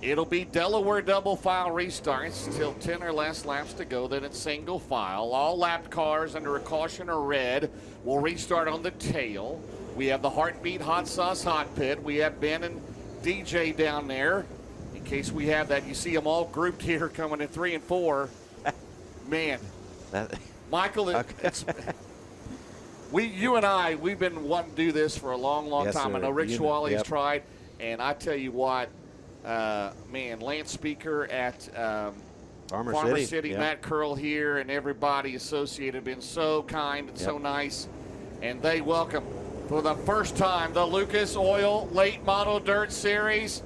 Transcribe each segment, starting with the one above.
It'll be Delaware double file restarts till 10 or less laps to go. Then it's single file. All lapped cars under a caution or red will restart on the tail. We have the Heartbeat Hot Sauce Hot Pit. We have Ben and DJ down there. In case we have that, you see them all grouped here coming in 3 and 4. Man, Michael, you and I, we've been wanting to do this for a long, long time. Sir. I know Rick Schwally's tried, and I tell you what, man, Lance Speaker at Farmer City, Matt Curl here, and everybody associated have been so kind and so nice. And they welcome, for the first time, the Lucas Oil Late Model Dirt Series.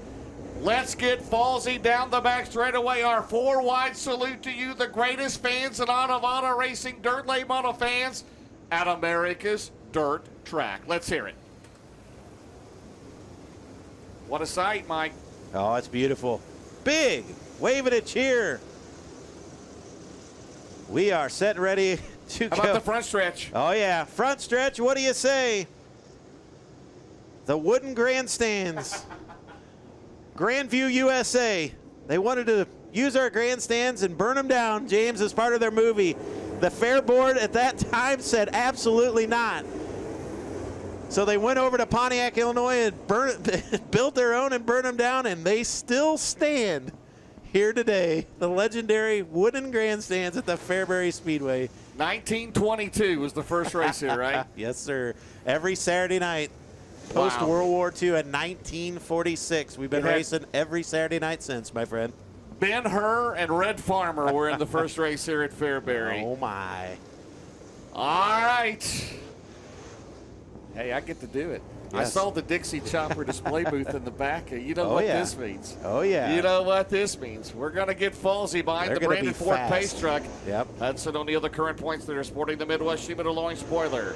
Let's get Falsey down the back straightaway. Our 4-wide salute to you, the greatest fans and auto racing dirt late model fans at America's dirt track. Let's hear it. What a sight, Mike. Oh, it's beautiful. Big waving a cheer. We are set and ready to go. How about the front stretch? Oh, yeah. Front stretch. What do you say? The wooden grandstands. Grandview USA. They wanted to use our grandstands and burn them down, James, as part of their movie. The fair board at that time said absolutely not. So they went over to Pontiac, Illinois and built their own and burned them down, and they still stand here today. The legendary wooden grandstands at the Fairbury Speedway. 1922 was the first race here, right? Yes, sir. Every Saturday night. Post-World War II in 1946. We've been racing every Saturday night since, my friend. Ben Hur and Red Farmer were in the first race here at Fairbury. Oh, my. All right. Hey, I get to do it. Yes. I saw the Dixie Chopper display booth in the back. You know what this means. Oh, yeah. You know what this means. We're going to get Falsey behind the Brandon Ford pace truck. Yep. Hudson O'Neill, the current points that are sporting the Midwest Sheep Loin spoiler.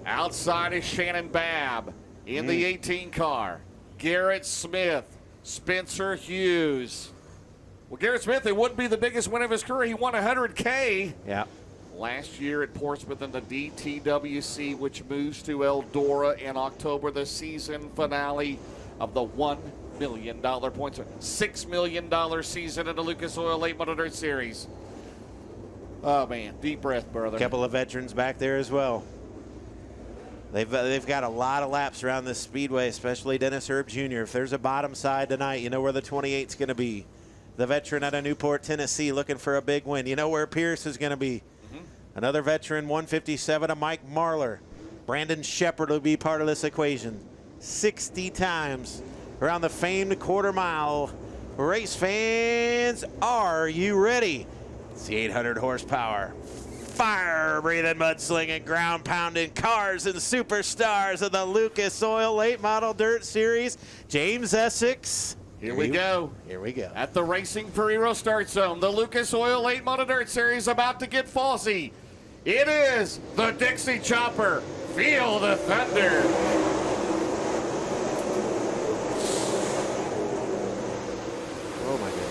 Outside is Shannon Babb. In the 18 car, Garrett Smith, Spencer Hughes. Well, Garrett Smith, it wouldn't be the biggest win of his career. He won 100K last year at Portsmouth in the DTWC, which moves to Eldora in October, the season finale of the $1 million points. $6 million season in the Lucas Oil Late Model Dirt Series. Oh, man, deep breath, brother. A couple of veterans back there as well. They've got a lot of laps around this speedway, especially Dennis Herb Jr. If there's a bottom side tonight, you know where the 28's going to be. The veteran out of Newport, Tennessee, looking for a big win. You know where Pierce is going to be. Another veteran, 157, of Mike Marlar. Brandon Shepard will be part of this equation. 60 times around the famed quarter mile. Race fans, are you ready? It's the 800 horsepower. Fire-breathing, mudslinging, ground-pounding cars and superstars of the Lucas Oil Late Model Dirt Series. James Essex. Here we go. Here we go. At the Racing Ferrero start zone, the Lucas Oil Late Model Dirt Series about to get Falsey. It is the Dixie Chopper. Feel the thunder. Oh, my goodness.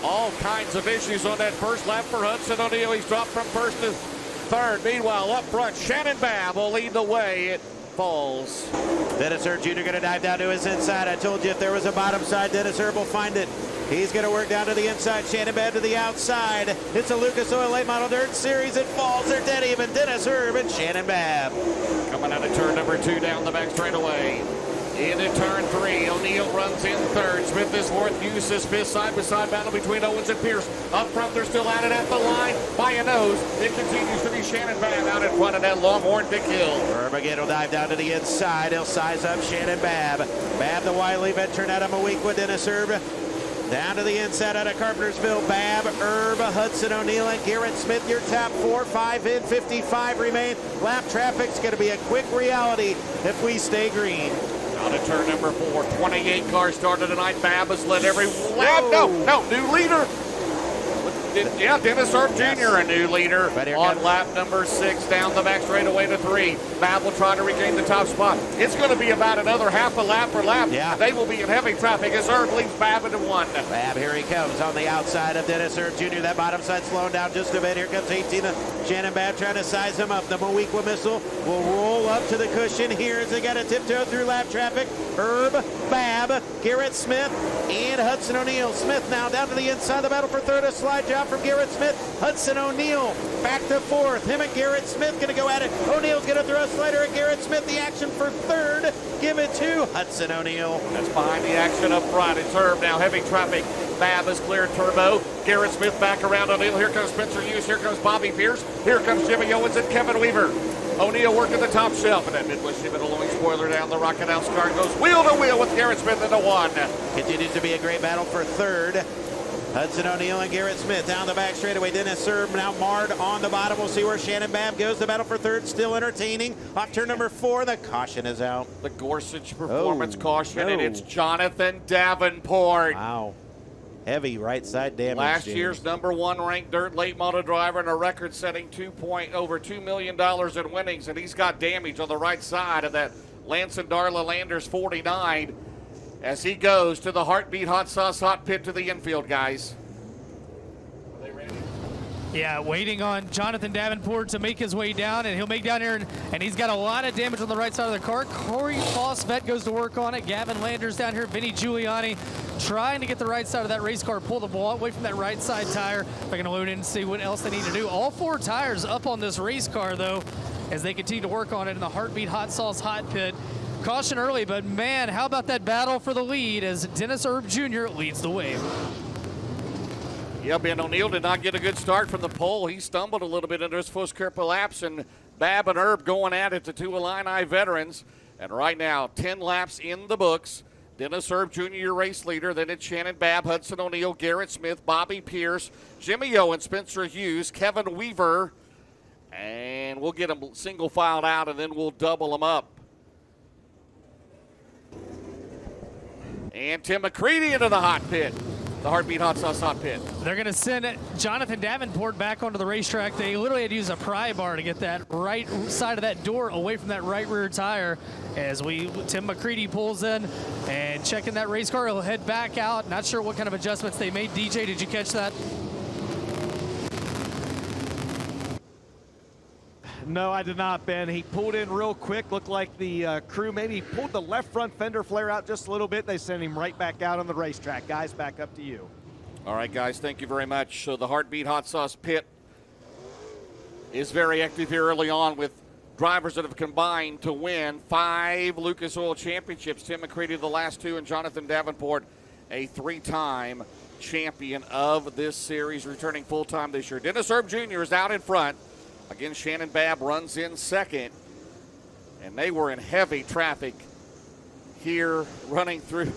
All kinds of issues on that first lap for Hudson O'Neill. He's dropped from first to third. Meanwhile, up front, Shannon Babb will lead the way. It falls. Dennis Herb Jr. going to dive down to his inside. I told you if there was a bottom side, Dennis Herb will find it. He's going to work down to the inside. Shannon Babb to the outside. It's a Lucas Oil Late Model Dirt Series. It falls. They're dead even. Dennis Herb and Shannon Babb. Coming out of turn number 2 down the back straightaway. Into turn 3, O'Neill runs in third. Smith is fourth. Hughes is fifth. Side-by-side battle between Owens and Pierce. Up front, they're still at it at the line. By a nose, it continues to be Shannon Babb out in front of that Longhorn Dick Hill. Herb again will dive down to the inside. He'll size up Shannon Babb. Babb, the wily veteran out of Moweaqua. Dennis Herb down to the inside out of Carpentersville. Babb, Herb, Hudson O'Neill, and Garrett Smith. Your top 4, 5 in, 55 remain. Lap traffic's going to be a quick reality if we stay green. Out of turn number 4, 28 cars started tonight. Babb has led every lap. No, new leader. Dennis Herb Jr., a new leader on comes lap number 6, down the back straightaway to 3. Babb will try to regain the top spot. It's going to be about another half a lap per lap. Yeah. They will be in heavy traffic as Herb leads Babb into 1. Babb, here he comes on the outside of Dennis Herb Jr. That bottom side slowing down just a bit. Here comes 18. Shannon Babb trying to size him up. The Moequa missile will roll up to the cushion here as they got to tiptoe through lap traffic. Herb, Babb, Garrett Smith, and Hudson O'Neal. Smith now down to the inside of the battle for third. A slide job from Garrett Smith. Hudson O'Neal back to fourth. Him and Garrett Smith going to go at it. O'Neal's going to throw a slider at Garrett Smith. The action for third. Give it to Hudson O'Neal. That's behind the action up front. It's Herb now, heavy traffic. Babb is clear turbo. Garrett Smith back around O'Neal. Here comes Spencer Hughes. Here comes Bobby Pierce. Here comes Jimmy Owens and Kevin Weaver. O'Neal working the top shelf, and that Midwest Shimon Alloy spoiler down the Rocket House car goes wheel to wheel with Garrett Smith into 1. Continues to be a great battle for third. Hudson O'Neal and Garrett Smith down the back straightaway. Dennis Herb now marred on the bottom. We'll see where Shannon Babb goes. The battle for third still entertaining. Off turn number 4, the caution is out. The Gorsuch performance caution, and no. it's Jonathan Davenport. Wow. Heavy right side damage. Last James. year's number 1 ranked dirt late model driver and a record-setting over $2 million in winnings, and he's got damage on the right side of that Lance and Darla Landers 49 as he goes to the Heartbeat Hot Sauce Hot Pit to the infield, guys. Are they ready? Yeah, waiting on Jonathan Davenport to make his way down, and he'll make down here, and he's got a lot of damage on the right side of the car. Corey Foss-Vet goes to work on it. Gavin Landers down here. Vinny Giuliani trying to get the right side of that race car, pull the ball away from that right side tire. They're going to load in and see what else they need to do. All 4 tires up on this race car, though, as they continue to work on it in the Heartbeat Hot Sauce Hot Pit. Caution early, but man, how about that battle for the lead as Dennis Herb Jr. leads the way. Yeah, Ben O'Neal did not get a good start from the pole. He stumbled a little bit into his first couple laps, and Babb and Herb going at it, the 2 Illini veterans. And right now, 10 laps in the books. Dennis Herb Jr., your race leader. Then it's Shannon Babb, Hudson O'Neal, Garrett Smith, Bobby Pierce, Jimmy Owens, Spencer Hughes, Kevin Weaver. And we'll get them single filed out, and then we'll double them up. And Tim McCready into the hot pit. The Heartbeat Hot Sauce Hot Pit. They're going to send Jonathan Davenport back onto the racetrack. They literally had to use a pry bar to get that right side of that door away from that right rear tire as Tim McCready pulls in and checking that race car. He'll head back out. Not sure what kind of adjustments they made. DJ, did you catch that? No, I did not, Ben. He pulled in real quick. Looked like the crew maybe pulled the left front fender flare out just a little bit. They sent him right back out on the racetrack. Guys, back up to you. All right, guys, thank you very much. So the Heartbeat Hot Sauce Pit is very active here early on with drivers that have combined to win 5 Lucas Oil Championships. Tim McCready the last 2, and Jonathan Davenport, a 3-time champion of this series, returning full-time this year. Dennis Herb Jr. is out in front. Again, Shannon Babb runs in second, and they were in heavy traffic here running through.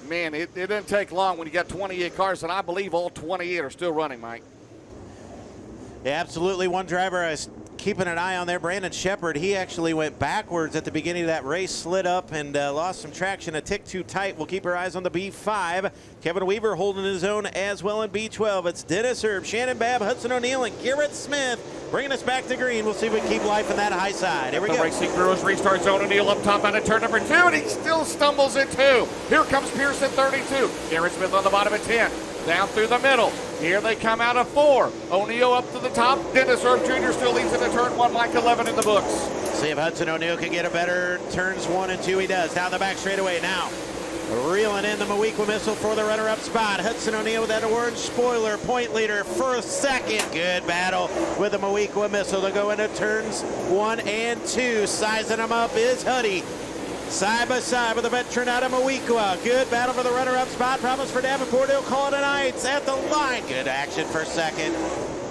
Man, it didn't take long when you got 28 cars, and I believe all 28 are still running, Mike. Yeah, absolutely. One driver I was keeping an eye on there, Brandon Shepard. He actually went backwards at the beginning of that race, slid up and lost some traction a tick too tight. We'll keep our eyes on the B5. Kevin Weaver holding his own as well in B12. It's Dennis Herb, Shannon Babb, Hudson O'Neal, and Garrett Smith bringing us back to green. We'll see if we can keep life in that high side. Here we go. The Racing Brewers restart zone. O'Neal up top out of turn number 2, and he still stumbles at 2. Here comes Pierce at 32. Garrett Smith on the bottom at 10. Down through the middle. Here they come out of 4. O'Neal up to the top. Dennis Herb Jr. still leads into turn 1, like 11 in the books. See if Hudson O'Neal can get a better turns 1 and 2. He does. Down the back straightaway now. Reeling in the Moequa missile for the runner-up spot. Hudson O'Neal with that orange spoiler. Point leader first, second. Good battle with the Moequa missile to go into turns 1 and 2. Sizing them up is Huddy. Side by side with the veteran out of Moequa. Good battle for the runner-up spot. Problems for Davenport. He'll call it a night. It's at the line. Good action for second.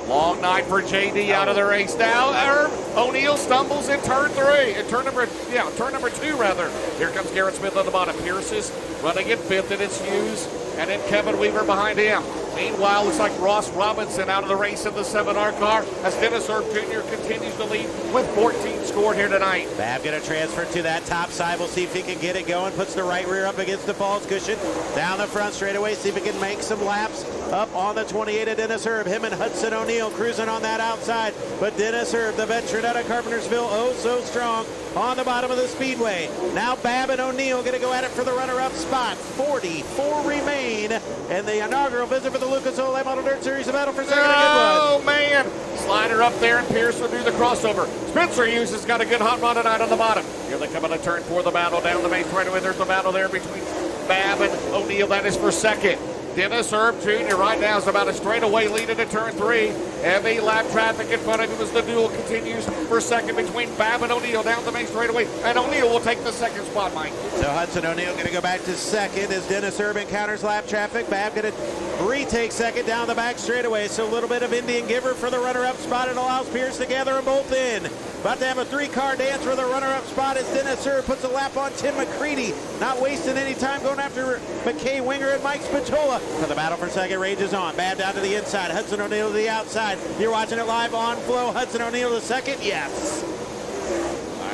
Long night for JD out of the race now. O'Neal stumbles in turn 3. In turn number 2 rather. Here comes Garrett Smith on the bottom. Pierce is running in 5th, and it's Hughes, and then Kevin Weaver behind him. Meanwhile, looks like Ross Robinson out of the race in the 7R car as Dennis Erb Jr. continues to lead with 14 scored here tonight. Babb going to transfer to that top side. We'll see if he can get it going. Puts the right rear up against the FALS cushion. Down the front straightaway. See if he can make some laps up on the 28 of Dennis Erb. Him and Hudson O'Neal cruising on that outside. But Dennis Erb, the veteran out of Carpentersville, oh so strong on the bottom of the speedway. Now Babb and O'Neal going to go at it for the runner-up spot. 44 remain. And the inaugural visit for the Lucas Oil Model Dirt Series, the battle for second. Oh, man. Slider up there, and Pierce will do the crossover. Spencer Hughes has got a good hot rod tonight on the bottom. Here they come on a turn for the battle down the main straightaway. There's a battle there between Babb and O'Neal. That is for second. Dennis Erb Jr. right now is about a straightaway lead into turn 3. Heavy lap traffic in front of him as the duel continues for second between Babb and O'Neal down the main straightaway. And O'Neal will take the second spot, Mike. So Hudson O'Neal going to go back to second as Dennis Erb encounters lap traffic. Babb going to retake second down the back straightaway. So a little bit of Indian giver for the runner-up spot. It allows Pierce to gather them both in. About to have a 3-car dance for the runner-up spot as Dennis Erb puts a lap on Tim McCready. Not wasting any time going after McKay Winger and Mike Spatola. So the battle for second rages on. Babb down to the inside. Hudson O'Neal to the outside. You're watching it live on Flow. Hudson O'Neal to second. Yes.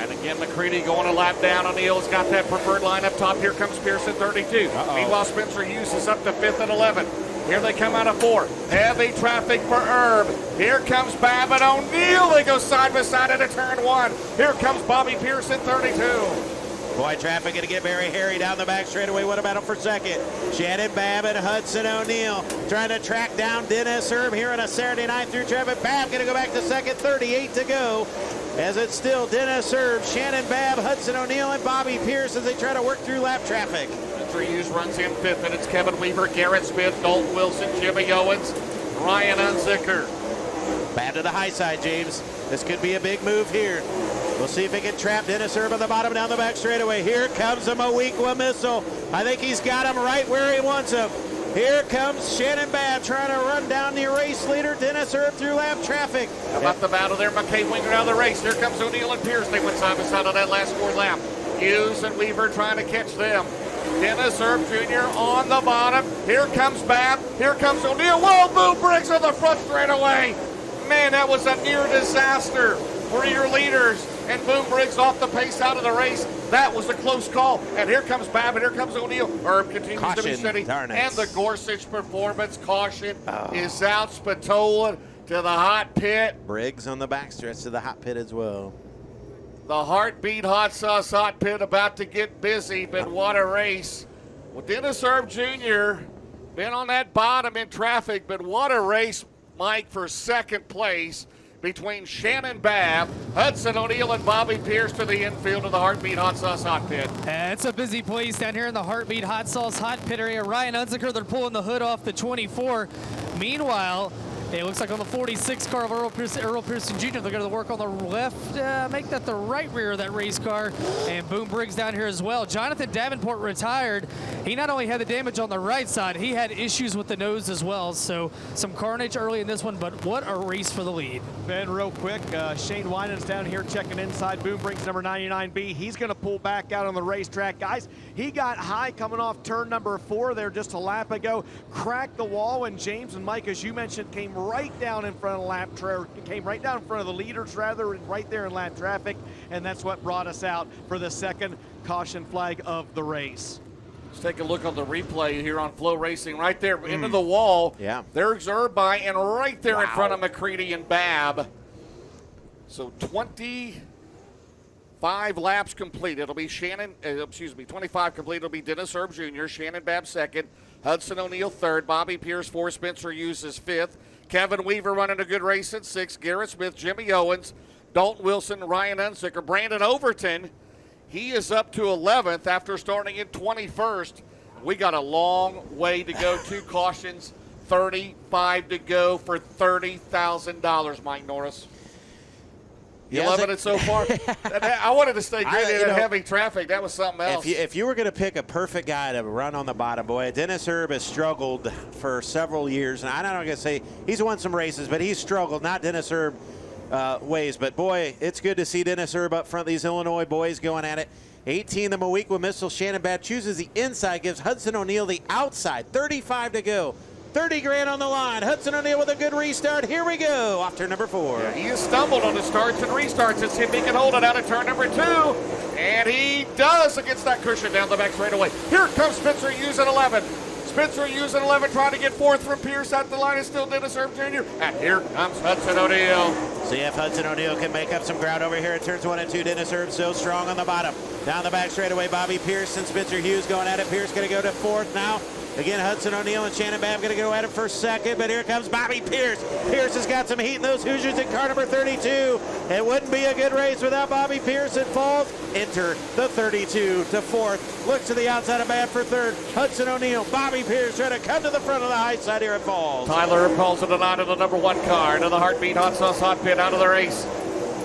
And again, McCready going a lap down. O'Neal's got that preferred line up top. Here comes Pierce at 32. Meanwhile, Spencer Hughes is up to 5th at 11. Here they come out of 4. Heavy traffic for Erb. Here comes Babb and O'Neal. They go side by side into turn 1. Here comes Bobby Pierce at 32. Boy, traffic going to get very hairy down the back straightaway. What a battle for second. Shannon Babb and Hudson O'Neal trying to track down Dennis Erb here on a Saturday night through traffic. Babb going to go back to second, 38 to go. As it's still Dennis Erb, Shannon Babb, Hudson O'Neal, and Bobby Pierce as they try to work through lap traffic. Spencer Hughes runs in 5th, and it's Kevin Weaver, Garrett Smith, Dalton Wilson, Jimmy Owens, Ryan Unzicker. Babb to the high side, James. This could be a big move here. We'll see if he can trap Dennis Erb on the bottom down the back straightaway. Here comes the Moequa missile. I think he's got him right where he wants him. Here comes Shannon Babb trying to run down the race leader, Dennis Erb, through lap traffic. How about the battle there? McKay Winger out of the race. Here comes O'Neal and Pierce. They went side by side on that last 4 lap. Hughes and Weaver trying to catch them. Dennis Erb Jr. on the bottom. Here comes Babb. Here comes O'Neal. Whoa, Boo Briggs on the front straightaway. Man, that was a near disaster for your leaders. And Boom Briggs off the pace out of the race. That was a close call. And here comes Babb, and here comes O'Neal. Erb continues to be steady. And the Gorsuch performance caution is out. Spatola to the hot pit. Briggs on the backstretch to the hot pit as well. The Heartbeat Hot Sauce hot pit about to get busy, but what a race. Well, Dennis Erb Jr. been on that bottom in traffic, but what a race, Mike, for second place between Shannon Babb, Hudson O'Neal, and Bobby Pierce to the infield of the Heartbeat Hot Sauce hot pit. It's a busy place down here in the Heartbeat Hot Sauce hot pit area. Ryan Unzicker, they're pulling the hood off the 24. Meanwhile, it looks like on the 46 car of Earl Pearson Jr., they're going to work on the left, make that the right rear of that race car. And Boom Briggs down here as well. Jonathan Davenport retired. He not only had the damage on the right side, he had issues with the nose as well. So some carnage early in this one, but what a race for the lead. Ben, real quick, Shane Winans down here checking inside. Boom Briggs number 99B. He's going to pull back out on the racetrack. Guys, he got high coming off turn number 4 there just a lap ago. Cracked the wall, and James and Mike, as you mentioned, came right down in front of came right down in front of the leaders, rather, right there in lap traffic, and that's what brought us out for the second caution flag of the race. Let's take a look on the replay here on Flow Racing. Right there into the wall. Yeah. There's Irby, and right there in front of McCready and Babb. So 25 laps complete. It'll be 25 complete. It'll be Dennis Erb Jr., Shannon Babb second, Hudson O'Neal third, Bobby Pierce fourth, Spencer Hughes is fifth, Kevin Weaver running a good race at 6th, Garrett Smith, Jimmy Owens, Dalton Wilson, Ryan Unzicker, Brandon Overton. He is up to 11th after starting in 21st. We got a long way to go. 2 cautions, 35 to go for $30,000, Mike Norris. You loving it so far? I wanted to stay good in heavy traffic. That was something else. If you were going to pick a perfect guy to run on the bottom, boy, Dennis Erb has struggled for several years. And I'm not going to say he's won some races, but he's struggled. Not Dennis Erb ways. But, boy, it's good to see Dennis Erb up front. These Illinois boys going at it. 18, the Moequa missile. Shannon Babb chooses the inside, gives Hudson O'Neal the outside. 35 to go. 30 grand on the line. Hudson O'Neal with a good restart. Here we go. Off turn number 4. He has stumbled on the starts and restarts. Let's see if he can hold it out of turn number 2. And he does against that cushion down the back straightaway. Here comes Spencer Hughes at 11. Spencer Hughes at 11 trying to get 4th from Pierce. At the line is still Dennis Herb Jr. And here comes Hudson O'Neal. See if Hudson O'Neal can make up some ground over here at turns 1 and 2. Dennis Herb so strong on the bottom. Down the back straightaway, Bobby Pierce and Spencer Hughes going at it. Pierce going to go to 4th now. Again, Hudson O'Neal and Shannon Babb going to go at it for 2nd, but here comes Bobby Pierce. Pierce has got some heat in those Hoosiers in car number 32. It wouldn't be a good race without Bobby Pierce at FALS. Enter the 32 to 4th. Looks to the outside of Babb for 3rd. Hudson O'Neal, Bobby Pierce trying to come to the front of the high side here at FALS. Tyler calls it a 9 to the number 1 car. Into the Heartbeat Hot Sauce Hot Pit out of the race.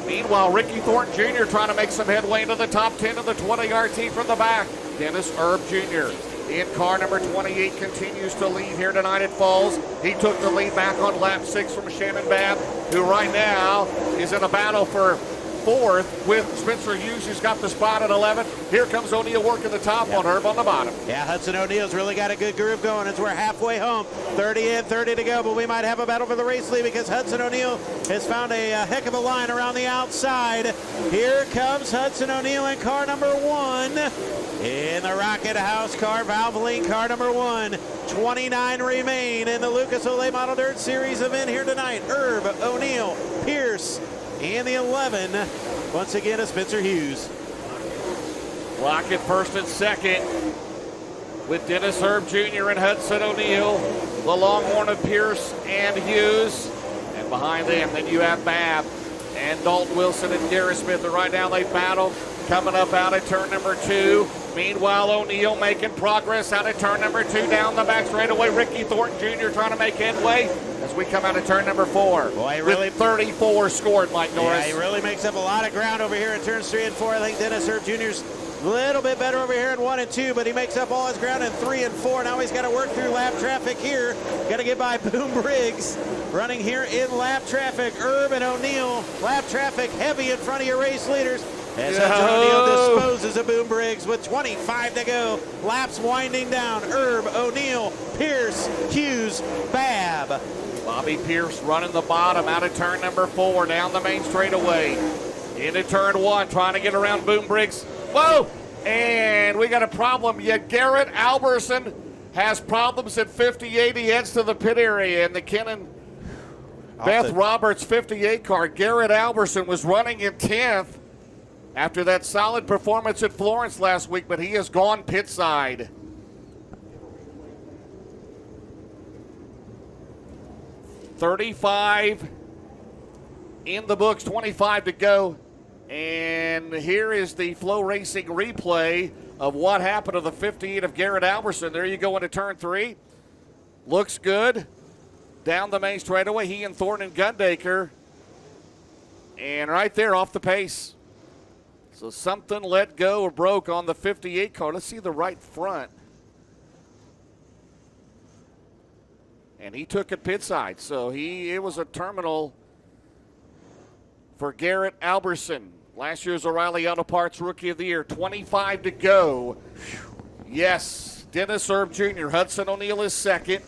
Meanwhile, Ricky Thornton Jr. trying to make some headway into the top 10 of the 20 RT from the back. Dennis Herb Jr. in car number 28 continues to lead here tonight at FALS. He took the lead back on lap 6 from Shannon Babb, who right now is in a battle for 4th with Spencer Hughes, who's got the spot at 11. Here comes O'Neal working the top on Herb on the bottom. Yeah, Hudson O'Neal's really got a good groove going as we're halfway home. 30 in, 30 to go, but we might have a battle for the race lead because Hudson O'Neal has found a heck of a line around the outside. Here comes Hudson O'Neal in car number 1. In the Rocket House car, Valvoline car number 1. 29 remain in the Lucas Olay Model Dirt Series event here tonight. Herb, O'Neal, Pierce, and the 11, once again, is Spencer Hughes. Rocket 1st and 2nd with Dennis Herb Jr. and Hudson O'Neal. The Longhorn of Pierce and Hughes. And behind them, then you have Babb and Dalton Wilson and Garrett Smith. And right now they battle coming up out of turn number 2. Meanwhile, O'Neal making progress out of turn number 2 down the back straightaway. Ricky Thornton Jr. trying to make headway as we come out of turn number 4. Boy, really, with 34 scored, Mike Norris. Yeah, he really makes up a lot of ground over here in turns 3 and 4. I think Dennis Herb Jr.'s a little bit better over here in 1 and 2, but he makes up all his ground in 3 and 4. Now he's got to work through lap traffic here. Got to get by Boom Briggs running here in lap traffic. Herb and O'Neal, lap traffic heavy in front of your race leaders. As Hudson O'Neal disposes of Boom Briggs with 25 to go. Laps winding down. Herb, O'Neal, Pierce, Hughes, Babb. Bobby Pierce running the bottom out of turn number 4 down the main straightaway. Into turn 1, trying to get around Boom Briggs. Whoa! And we got a problem. Yeah, Garrett Alberson has problems at 58. He heads to the pit area in the Kennan Beth Roberts 58 car. Garrett Alberson was running in 10th after that solid performance at Florence last week, but he has gone pit side. $35 in the books, 25 to go. And here is the Flow Racing replay of what happened to the 58 of Garrett Alberson. There you go into turn 3. Looks good. Down the main straightaway, he and Thornton and Gundaker. And right there off the pace. So something let go or broke on the 58 car. Let's see the right front. And he took it pit side. So it was a terminal for Garrett Alberson. Last year's O'Reilly Auto Parts Rookie of the Year. 25 to go. Yes, Dennis Herb Jr. Hudson O'Neal is 2nd.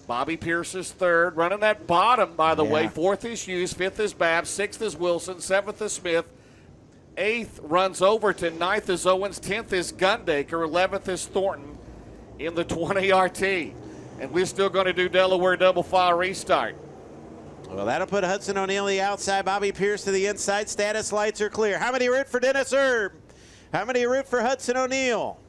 Bobby Pierce is 3rd. Running that bottom, by the way. 4th is Hughes. 5th is Babb. 6th is Wilson. 7th is Smith. 8th runs Overton. 9th is Owens. 10th is Gundaker. 11th is Thornton in the 20 RT. And we're still going to do Delaware double file restart. Well, that'll put Hudson O'Neal the outside, Bobby Pierce to the inside. Status lights are clear. How many root for Dennis Herb? How many root for Hudson O'Neal?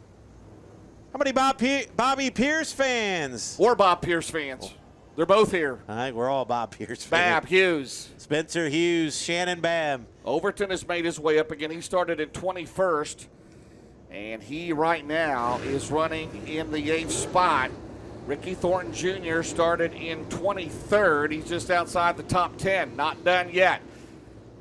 How many Bobby Pierce fans? Or Bob Pierce fans. They're both here. I think we're all Bob Pierce fans. Babb, Hughes. Spencer Hughes, Shannon Babb. Overton has made his way up again. He started in 21st, and he right now is running in the 8th spot. Ricky Thornton Jr. started in 23rd. He's just outside the top 10. Not done yet.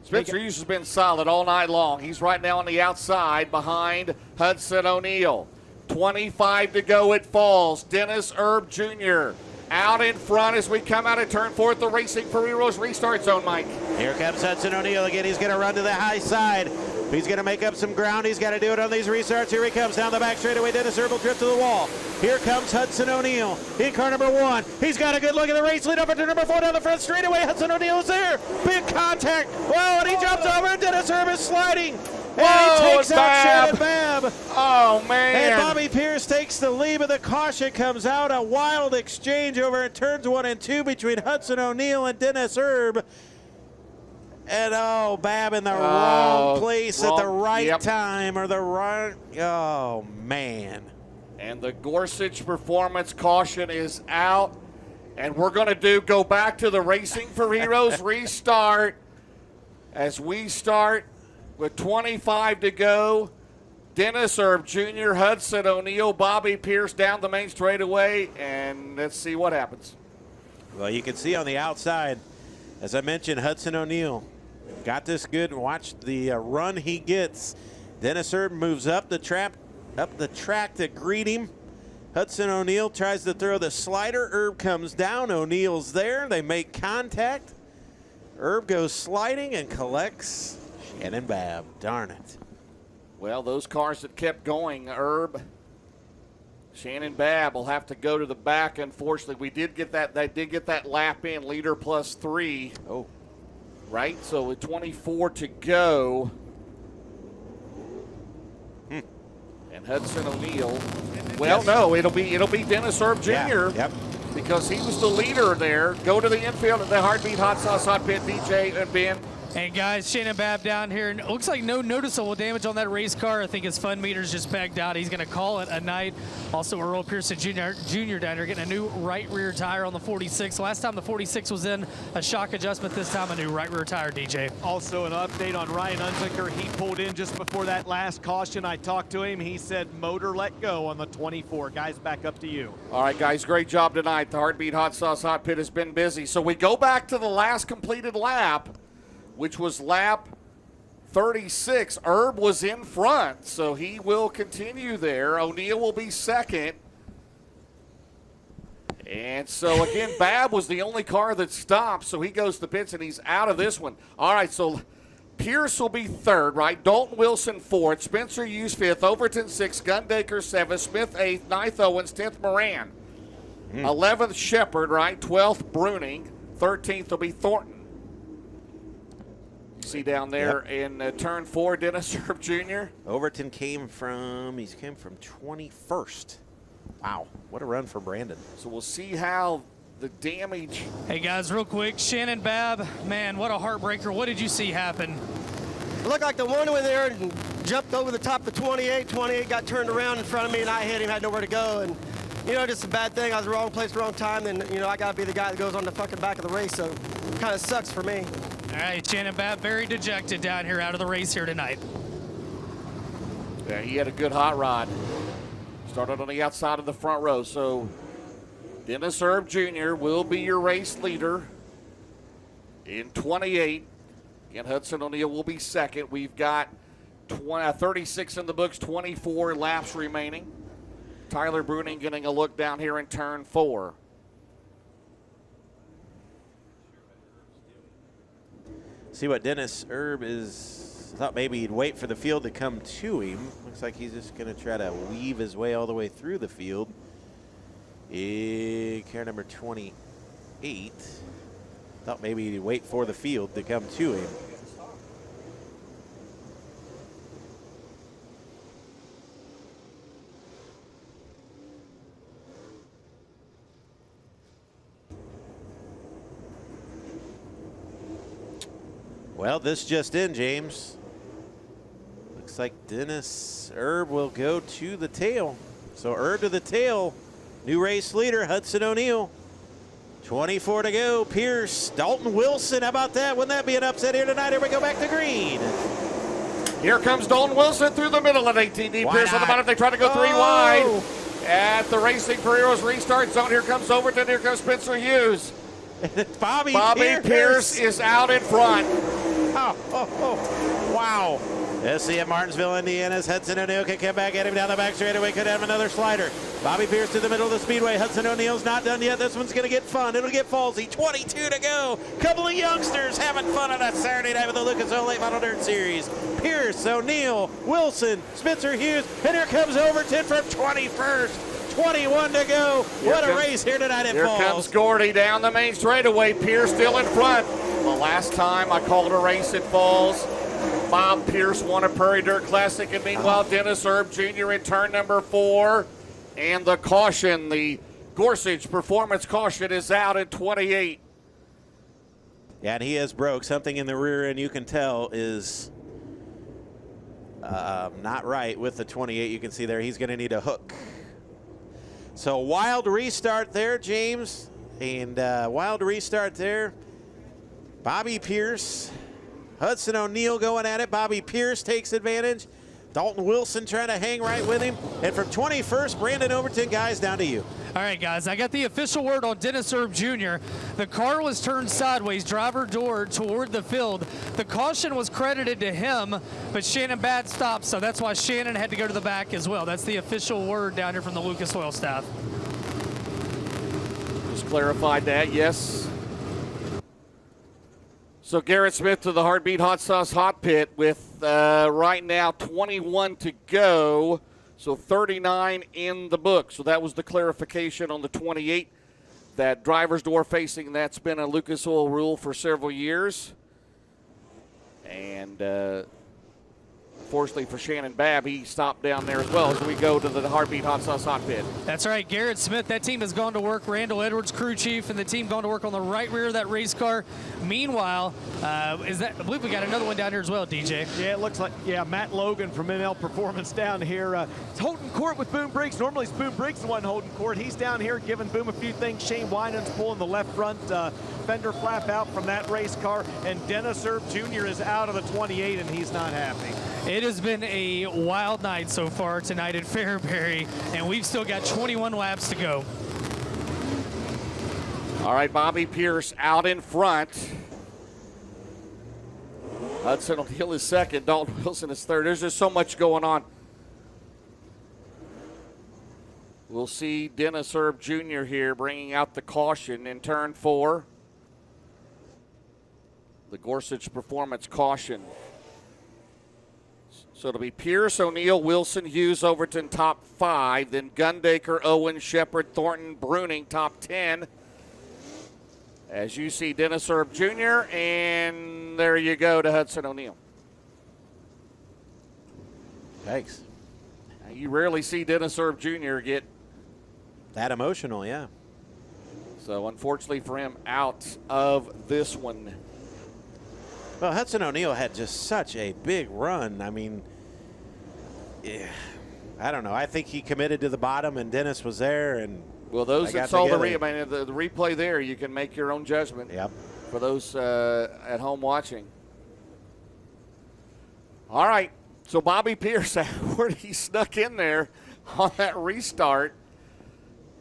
Spencer Hughes has been solid all night long. He's right now on the outside behind Hudson O'Neal. 25 to go at FALS. Dennis Herb Jr. out in front as we come out of turn 4 the Racing Ferrero's restart zone, Mike. Here comes Hudson O'Neal again. He's going to run to the high side. He's going to make up some ground. He's got to do it on these restarts. Here he comes down the back straightaway. Dennis Erb will drift to the wall. Here comes Hudson O'Neal in car number 1. He's got a good look at the race lead over to number 4 down the front straightaway. Hudson O'Neal is there. Big contact. Whoa, and he jumps over, and Dennis Erb is sliding. And he takes out Shannon Babb. Oh, man. And Bobby Pierce takes the lead, but the caution comes out. A wild exchange over in turns 1 and 2 between Hudson O'Neal and Dennis Erb. And Babb in the wrong place at the right time, or the right. Oh, man. And the Gorsuch Performance caution is out. And we're going to go back to the Racing for Heroes restart as we start with 25 to go. Dennis Erb Jr., Hudson O'Neal, Bobby Pierce down the main straightaway, and let's see what happens. Well, you can see on the outside, as I mentioned, Hudson O'Neal got this good. Watch the run he gets. Dennis Erb moves up the track to greet him. Hudson O'Neal tries to throw the slider. Erb comes down. O'Neal's there. They make contact. Erb goes sliding and collects Shannon Babb. Darn it. Well, those cars that kept going, Erb, Shannon Babb will have to go to the back. Unfortunately, we did get that. They did get that lap in, leader +3. Oh. Right, so with 24 to go, and Hudson O'Neal. Well, no, it'll be Dennis Erb Jr. Yep. Because he was the leader there. Go to the infield at the Heartbeat Hot Sauce Hot Pit, DJ and Ben. And guys, Shannon Babb down here, and it looks like no noticeable damage on that race car. I think his fun meter's just bagged out. He's going to call it a night. Also, Earl Pearson Jr. down here getting a new right rear tire on the 46. Last time the 46 was in a shock adjustment. This time a new right rear tire, DJ. Also an update on Ryan Unzicker. He pulled in just before that last caution. I talked to him. He said motor let go on the 24. Guys, back up to you. All right, guys, great job tonight. The Heartbeat Hot Sauce Hot Pit has been busy. So we go back to the last completed lap, which was lap 36. Erb was in front, so he will continue there. O'Neal will be second. And so, again, Babb was the only car that stopped, so he goes to the pits, and he's out of this one. All right, so Pierce will be third, right? Dalton Wilson fourth, Spencer Hughes fifth, Overton sixth, Gundaker seventh, Smith eighth, ninth Owens, 10th Moran. 11th Shepard, right? 12th Bruning, 13th will be Thornton. See down there in turn 4, Dennis Erb Jr. Overton came from 21st. Wow, what a run for Brandon. So we'll see how the damage. Hey guys, real quick, Shannon Babb, man, what a heartbreaker. What did you see happen? It looked like the one went there and jumped over the top of 28. 28 got turned around in front of me, and I hit him, had nowhere to go. And, just a bad thing. I was the wrong place, wrong time. And, I got to be the guy that goes on the fucking back of the race. So it kind of sucks for me. All right, Shannon Babb, very dejected down here out of the race here tonight. Yeah, he had a good hot rod. Started on the outside of the front row. So Dennis Erb Jr. will be your race leader in 28. Again, Hudson O'Neal will be second. We've got 36 in the books, 24 laps remaining. Tyler Bruning getting a look down here in turn 4. See what Dennis Erb is. Thought maybe he'd wait for the field to come to him. Looks like he's just going to try to weave his way all the way through the field. Car number 28. Thought maybe he'd wait for the field to come to him. Well, this just in, James. Looks like Dennis Erb will go to the tail. So Erb to the tail. New race leader, Hudson O'Neal. 24 to go. Pierce, Dalton Wilson. How about that? Wouldn't that be an upset here tonight? Here we go back to green. Here comes Dalton Wilson through the middle at 18D. Pierce on the bottom. They try to go 3 wide. At the Racing for Heroes restart zone. Here comes Overton. Here comes Spencer Hughes. Bobby Pierce is out in front. Wow. SC at Martinsville, Indiana's Hudson O'Neal can come back at him down the back straightaway. Could have another slider. Bobby Pierce to the middle of the speedway. Hudson O'Neal's not done yet. This one's going to get fun. It'll get Falsy. 22 to go. Couple of youngsters having fun on a Saturday night with the Lucas Oil Late Model Dirt Series. Pierce, O'Neal, Wilson, Spencer Hughes, and here comes Overton from 21st. 21 to go. What a race here tonight at Falls. Here comes Gordy down the main straightaway. Pierce still in front. The last time I called a race at Falls, Bob Pierce won a Prairie Dirt Classic, and meanwhile Dennis Erb Jr. in turn number 4. And the caution, the Gorsuch Performance caution, is out in 28. Yeah, and he has broke. Something in the rear end you can tell is not right with the 28. You can see there he's going to need a hook. So wild restart there, James. And wild restart there. Bobby Pierce, Hudson O'Neal going at it. Bobby Pierce takes advantage. Dalton Wilson trying to hang right with him. And from 21st, Brandon Overton, guys, down to you. All right, guys, I got the official word on Dennis Erb Jr. The car was turned sideways, driver door toward the field. The caution was credited to him, but Shannon Bad stopped, so that's why Shannon had to go to the back as well. That's the official word down here from the Lucas Oil staff. Just clarified that, yes. So Garrett Smith to the Heartbeat Hot Sauce Hot Pit with right now 21 to go. So 39 in the book. So that was the clarification on the 28. That driver's door facing, that's been a Lucas Oil rule for several years. And fortunately for Shannon Babb, he stopped down there as well as we go to the Heartbeat Hot Sauce Hot Pit. That's right, Garrett Smith, that team has gone to work. Randall Edwards, crew chief, and the team gone to work on the right rear of that race car. Meanwhile, I believe we got another one down here as well, DJ. Yeah, it looks like, Matt Logan from ML Performance down here. It's holding court with Boom Briggs. Normally it's Boom Briggs the one holding court. He's down here giving Boom a few things. Shane Winans pulling the left front fender flap out from that race car. And Dennis Erb Jr. is out of the 28, and he's not happy. It has been a wild night so far tonight at Fairbury, and we've still got 21 laps to go. All right, Bobby Pierce out in front. Hudson O'Neal is second. Dalton Wilson is third. There's just so much going on. We'll see Dennis Erb Jr. here bringing out the caution in turn 4. The Gorsuch Performance caution. So it'll be Pierce, O'Neal, Wilson, Hughes, Overton, top 5. Then Gundaker, Owen, Shepard, Thornton, Bruning, top 10. As you see Dennis Erb Jr., and there you go to Hudson O'Neal. Thanks. Now, you rarely see Dennis Erb Jr. get that emotional, yeah. So unfortunately for him, out of this one. Well, Hudson O'Neal had just such a big run. I mean, yeah, I don't know. I think he committed to the bottom, and Dennis was there. And well, those that saw the replay there, you can make your own judgment. Yep. For those at home watching. All right. So Bobby Pierce, where he snuck in there on that restart,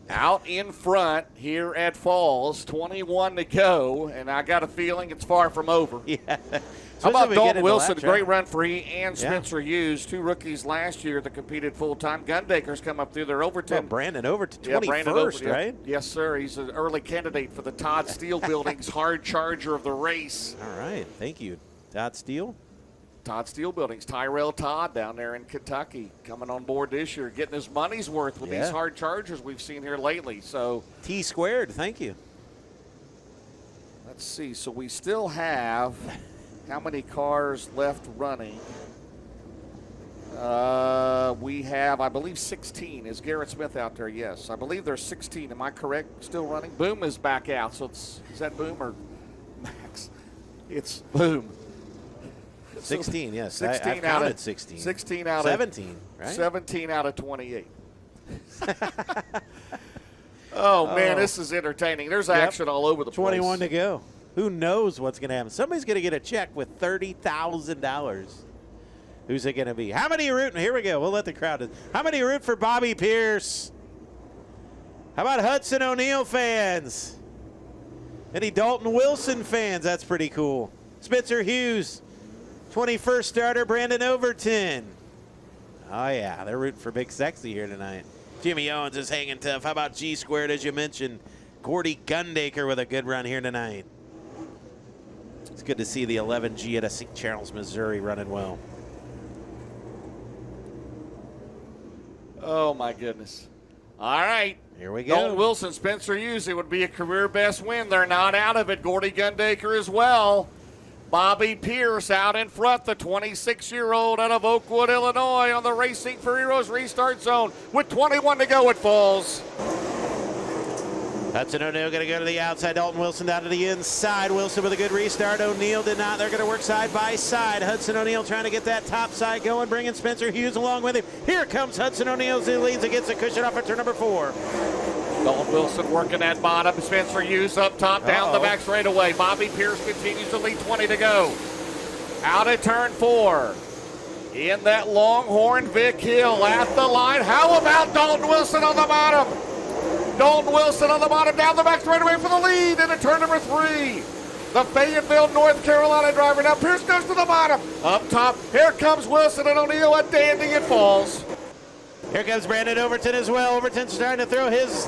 out in front here at Falls, 21 to go, and I got a feeling it's far from over. Yeah. How about Dalton Wilson? Great run for he and Spencer Hughes, 2 rookies last year that competed full-time. Gundaker's come up through their Overton. Well, Brandon Overton, 21st, right? Yes, sir. He's an early candidate for the Todd Steele Buildings Hard Charger of the race. All right. Thank you, Todd Steele. Todd Steele Buildings, Tyrell Todd down there in Kentucky, coming on board this year, getting his money's worth with these hard chargers we've seen here lately. So T-squared, thank you. Let's see. So we still have how many cars left running? We have, I believe, 16. Is Garrett Smith out there? Yes. I believe there's 16. Am I correct? Still running? Boom is back out. So is that Boom or Max? It's Boom. 16, yes. 16 I've counted 16. 16 out 17, of right? 17 out of 28. Oh, man, this is entertaining. There's action all over the 21 place. to go. Who knows what's going to happen? Somebody's going to get a check with $30,000. Who's it going to be? How many rooting? Here we go. We'll let the crowd. How many root for Bobby Pierce? How about Hudson O'Neal fans? Any Dalton Wilson fans? That's pretty cool. Spencer Hughes. 21st starter, Brandon Overton. Oh, yeah, they're rooting for Big Sexy here tonight. Jimmy Owens is hanging tough. How about G Squared, as you mentioned? Gordy Gundaker with a good run here tonight. It's good to see the 11G out of St. Charles, Missouri running well. Oh, my goodness. All right. Here we go. Dalton Wilson, Spencer Hughes. It would be a career best win. They're not out of it. Gordy Gundaker as well. Bobby Pierce out in front, the 26-year-old out of Oakwood, Illinois, on the Racing for Heroes restart zone with 21 to go at Falls. Hudson O'Neal going to go to the outside. Dalton Wilson down to the inside. Wilson with a good restart. O'Neal did not. They're going to work side by side. Hudson O'Neal trying to get that top side going, bringing Spencer Hughes along with him. Here comes Hudson O'Neal as he leads against the cushion off at turn number 4. Dalton Wilson working that bottom. Spencer Hughes up top, down the back straightaway. Bobby Pierce continues to lead, 20 to go. Out at turn 4. In that Longhorn Vic Hill at the line. How about Dalton Wilson on the bottom? Dalton Wilson on the bottom, down the back straightaway for the lead into turn number 3. The Fayetteville, North Carolina driver. Now Pierce goes to the bottom. Up top, here comes Wilson and O'Neal, a dandy at Falls. Here comes Brandon Overton as well. Overton's starting to throw his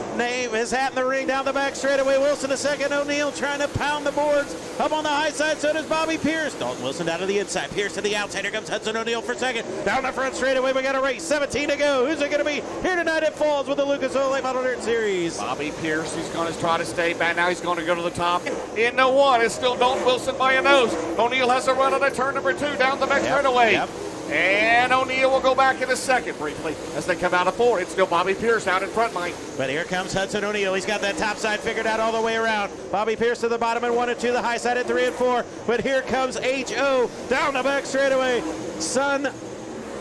hat in the ring down the back straightaway. Wilson a second. O'Neal trying to pound the boards. Up on the high side, so does Bobby Pierce. Dalton Wilson down to the inside. Pierce to the outside. Here comes Hudson O'Neal for second. Down the front straightaway, we got a race. 17 to go. Who's it going to be here tonight at Falls with the Lucas Oil Model Dirt Series? Bobby Pierce, he's going to try to stay back. Now he's going to go to the top. In no one, it's still Dalton Wilson by a nose. O'Neal has a run on a turn number 2 down the back straightaway. Yep. And O'Neal will go back in a second briefly as they come out of 4. It's still Bobby Pierce out in front, Mike. But here comes Hudson O'Neal. He's got that top side figured out all the way around. Bobby Pierce to the bottom at 1 and 2, the high side at 3 and 4. But here comes H.O. down the back straightaway. Son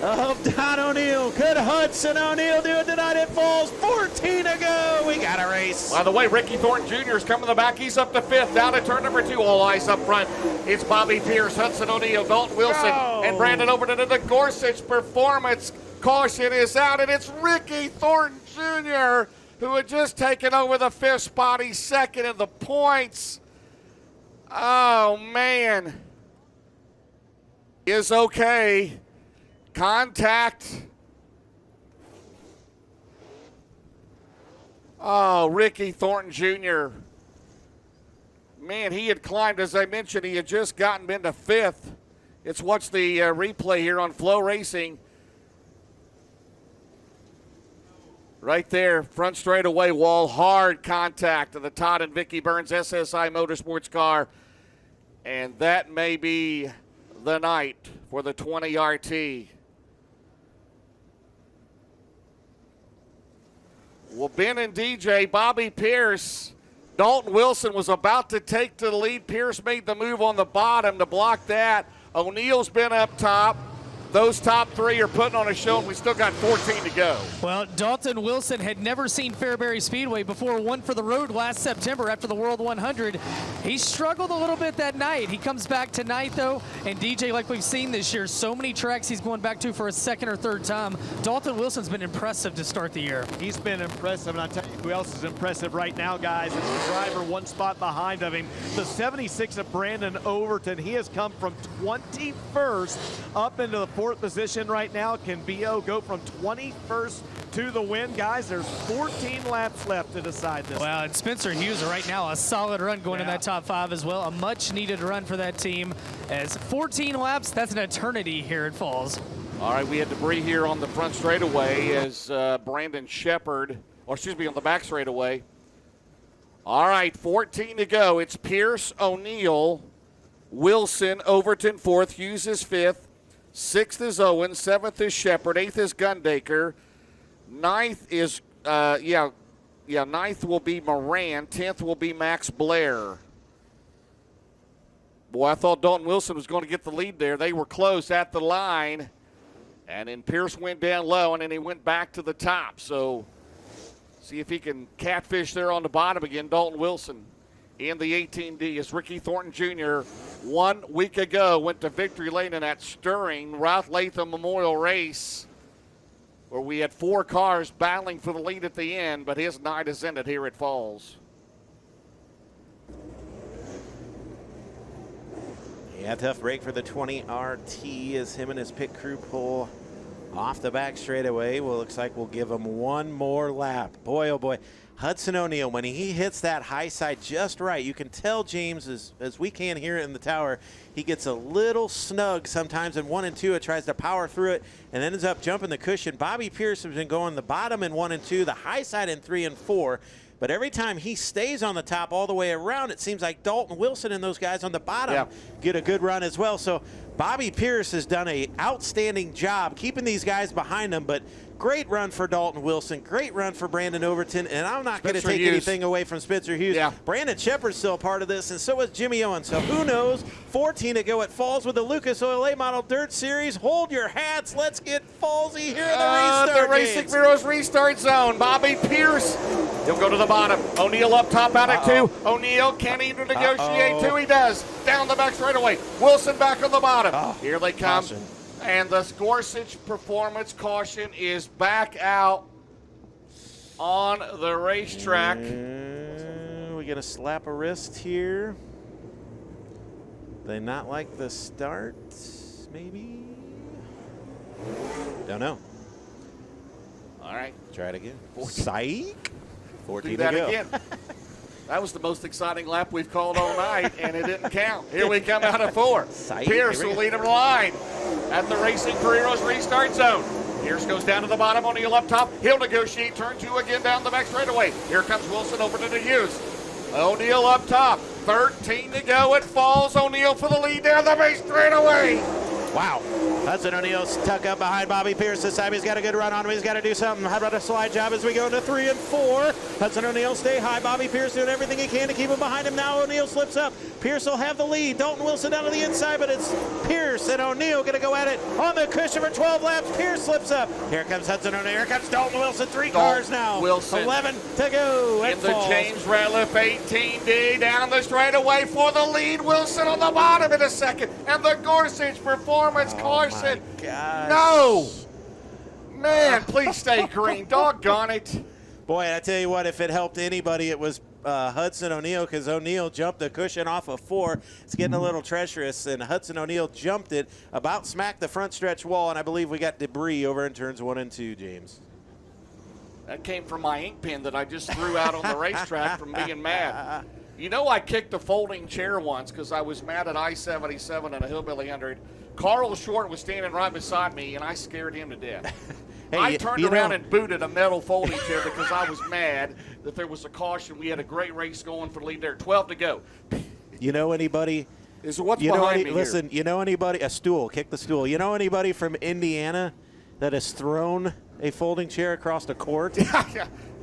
of Don O'Neal. Could Hudson O'Neal do it tonight at Falls? 14 to go. We got a race. By the way, Ricky Thornton Jr. is coming the back. He's up to 5th, down at turn number 2. All eyes up front. It's Bobby Pierce, Hudson O'Neal, Dalton Wilson, and Brandon Overton to the Gorsuch Performance. Caution is out, and it's Ricky Thornton Jr., who had just taken over the 5th spot. He's second in the points. Oh, man. Is okay. Contact. Oh, Ricky Thornton Jr. Man, he had climbed, as I mentioned, he had just gotten into 5th. Let's watch the replay here on Flow Racing. Right there, front straightaway wall, hard contact of the Todd and Vicky Burns SSI Motorsports car. And that may be the night for the 20 RT. Well, Ben and DJ, Bobby Pierce, Dalton Wilson was about to take to the lead. Pierce made the move on the bottom to block that. O'Neal's been up top. Those top 3 are putting on a show, and we still got 14 to go. Well, Dalton Wilson had never seen Fairbury Speedway before, won for the road last September after the World 100. He struggled a little bit that night. He comes back tonight, though, and DJ, like we've seen this year, so many tracks he's going back to for a second or third time. Dalton Wilson's been impressive to start the year. He's been impressive, and I'll tell you who else is impressive right now, guys. It's the driver 1 spot behind of him, the 76 of Brandon Overton. He has come from 21st up into the 4th position right now. Can BO go from 21st to the win? Guys, there's 14 laps left to decide this. Well, and Spencer Hughes right now, a solid run going in that top 5 as well. A much-needed run for that team. As 14 laps, that's an eternity here at Falls. All right, we had debris here on the front straightaway as Brandon Shepard, or excuse me, on the back straightaway. All right, 14 to go. It's Pierce, O'Neal, Wilson, Overton 4th, Hughes is 5th, 6th is Owen, 7th is Shepard, 8th is Gundaker, 9th is, 9th will be Moran, 10th will be Max Blair. Boy, I thought Dalton Wilson was going to get the lead there. They were close at the line, and then Pierce went down low, and then he went back to the top. So see if he can catfish there on the bottom again. Dalton Wilson in the 18D is Ricky Thornton Jr. 1 week ago went to victory lane in that stirring Ralph Latham Memorial Race where we had 4 cars battling for the lead at the end, but his night has ended here at Falls. Yeah, tough break for the 20RT as him and his pit crew pull off the back straightaway. Well, looks like we'll give him one more lap. Boy, oh boy. Hudson O'Neal, when he hits that high side just right, you can tell, James, as we can hear it in the tower, he gets a little snug sometimes in 1 and 2. It tries to power through it and ends up jumping the cushion. Bobby Pierce has been going the bottom in 1 and 2, the high side in 3 and 4. But every time he stays on the top all the way around, it seems like Dalton Wilson and those guys on the bottom get a good run as well. So Bobby Pierce has done an outstanding job keeping these guys behind him, but great run for Dalton Wilson, great run for Brandon Overton, and I'm not going to take anything away from Spencer Hughes. Yeah. Brandon Shepard's still a part of this, and so is Jimmy Owen. So who knows? 14 to go at Falls with the Lucas Oil A Model Dirt Series. Hold your hats. Let's get Fallsy here in the restart. The Racing Bureau's restart zone. Bobby Pierce. He'll go to the bottom. O'Neal up top out at 2. O'Neal can he negotiate 2? He does. Down the back straightaway. Wilson back on the bottom. Here they come. Caution. And the Gorsuch Performance caution is back out on the racetrack. We get a slap a wrist here. They not like the start, maybe? Don't know. All right. Try it again. Psych. 14 Do that to go. again. That was the most exciting lap we've called all night, and it didn't count. Here we come out of 4. Psych. Pierce will lead him in line at the Racing Bureau's restart zone. Pierce goes down to the bottom. O'Neal up top. He'll negotiate turn 2 again down the back straightaway. Here comes Wilson over to the Hughes. O'Neal up top. 13 to go. It falls. O'Neal for the lead down the back straightaway. Wow. Hudson O'Neal stuck up behind Bobby Pierce this time. He's got a good run on him. He's got to do something. How about a slide job as we go into 3 and 4? Hudson O'Neal stay high. Bobby Pierce doing everything he can to keep him behind him. Now O'Neal slips up. Pierce will have the lead. Dalton Wilson down to the inside, but it's Pierce and O'Neal going to go at it on the cushion for 12 laps. Pierce slips up. Here comes Hudson O'Neal. Here comes Dalton Wilson. 3 cars now. Wilson 11 to go. In the James Ratliff 18D down the straightaway for the lead. Wilson on the bottom in a second. And the Gorsuch Performance caution. Gosh. No. Man, please stay green. Doggone it. Boy, I tell you what, if it helped anybody, it was Hudson O'Neal, because O'Neal jumped the cushion off of 4. It's getting a little treacherous, and Hudson O'Neal jumped it, about smacked the front stretch wall, and I believe we got debris over in turns 1 and 2, James. That came from my ink pen that I just threw out on the racetrack from being mad. You know, I kicked a folding chair once because I was mad at I-77 and a Hillbilly 100. Carl Short was standing right beside me, and I scared him to death. Hey, I turned around and booted a metal folding chair because I was mad that there was a caution. We had a great race going for the lead there. 12 to go. You know anybody? Is what's You know behind any, me listen, here? you know anybody? A stool. Kick the stool. You know anybody from Indiana that has thrown a folding chair across the court?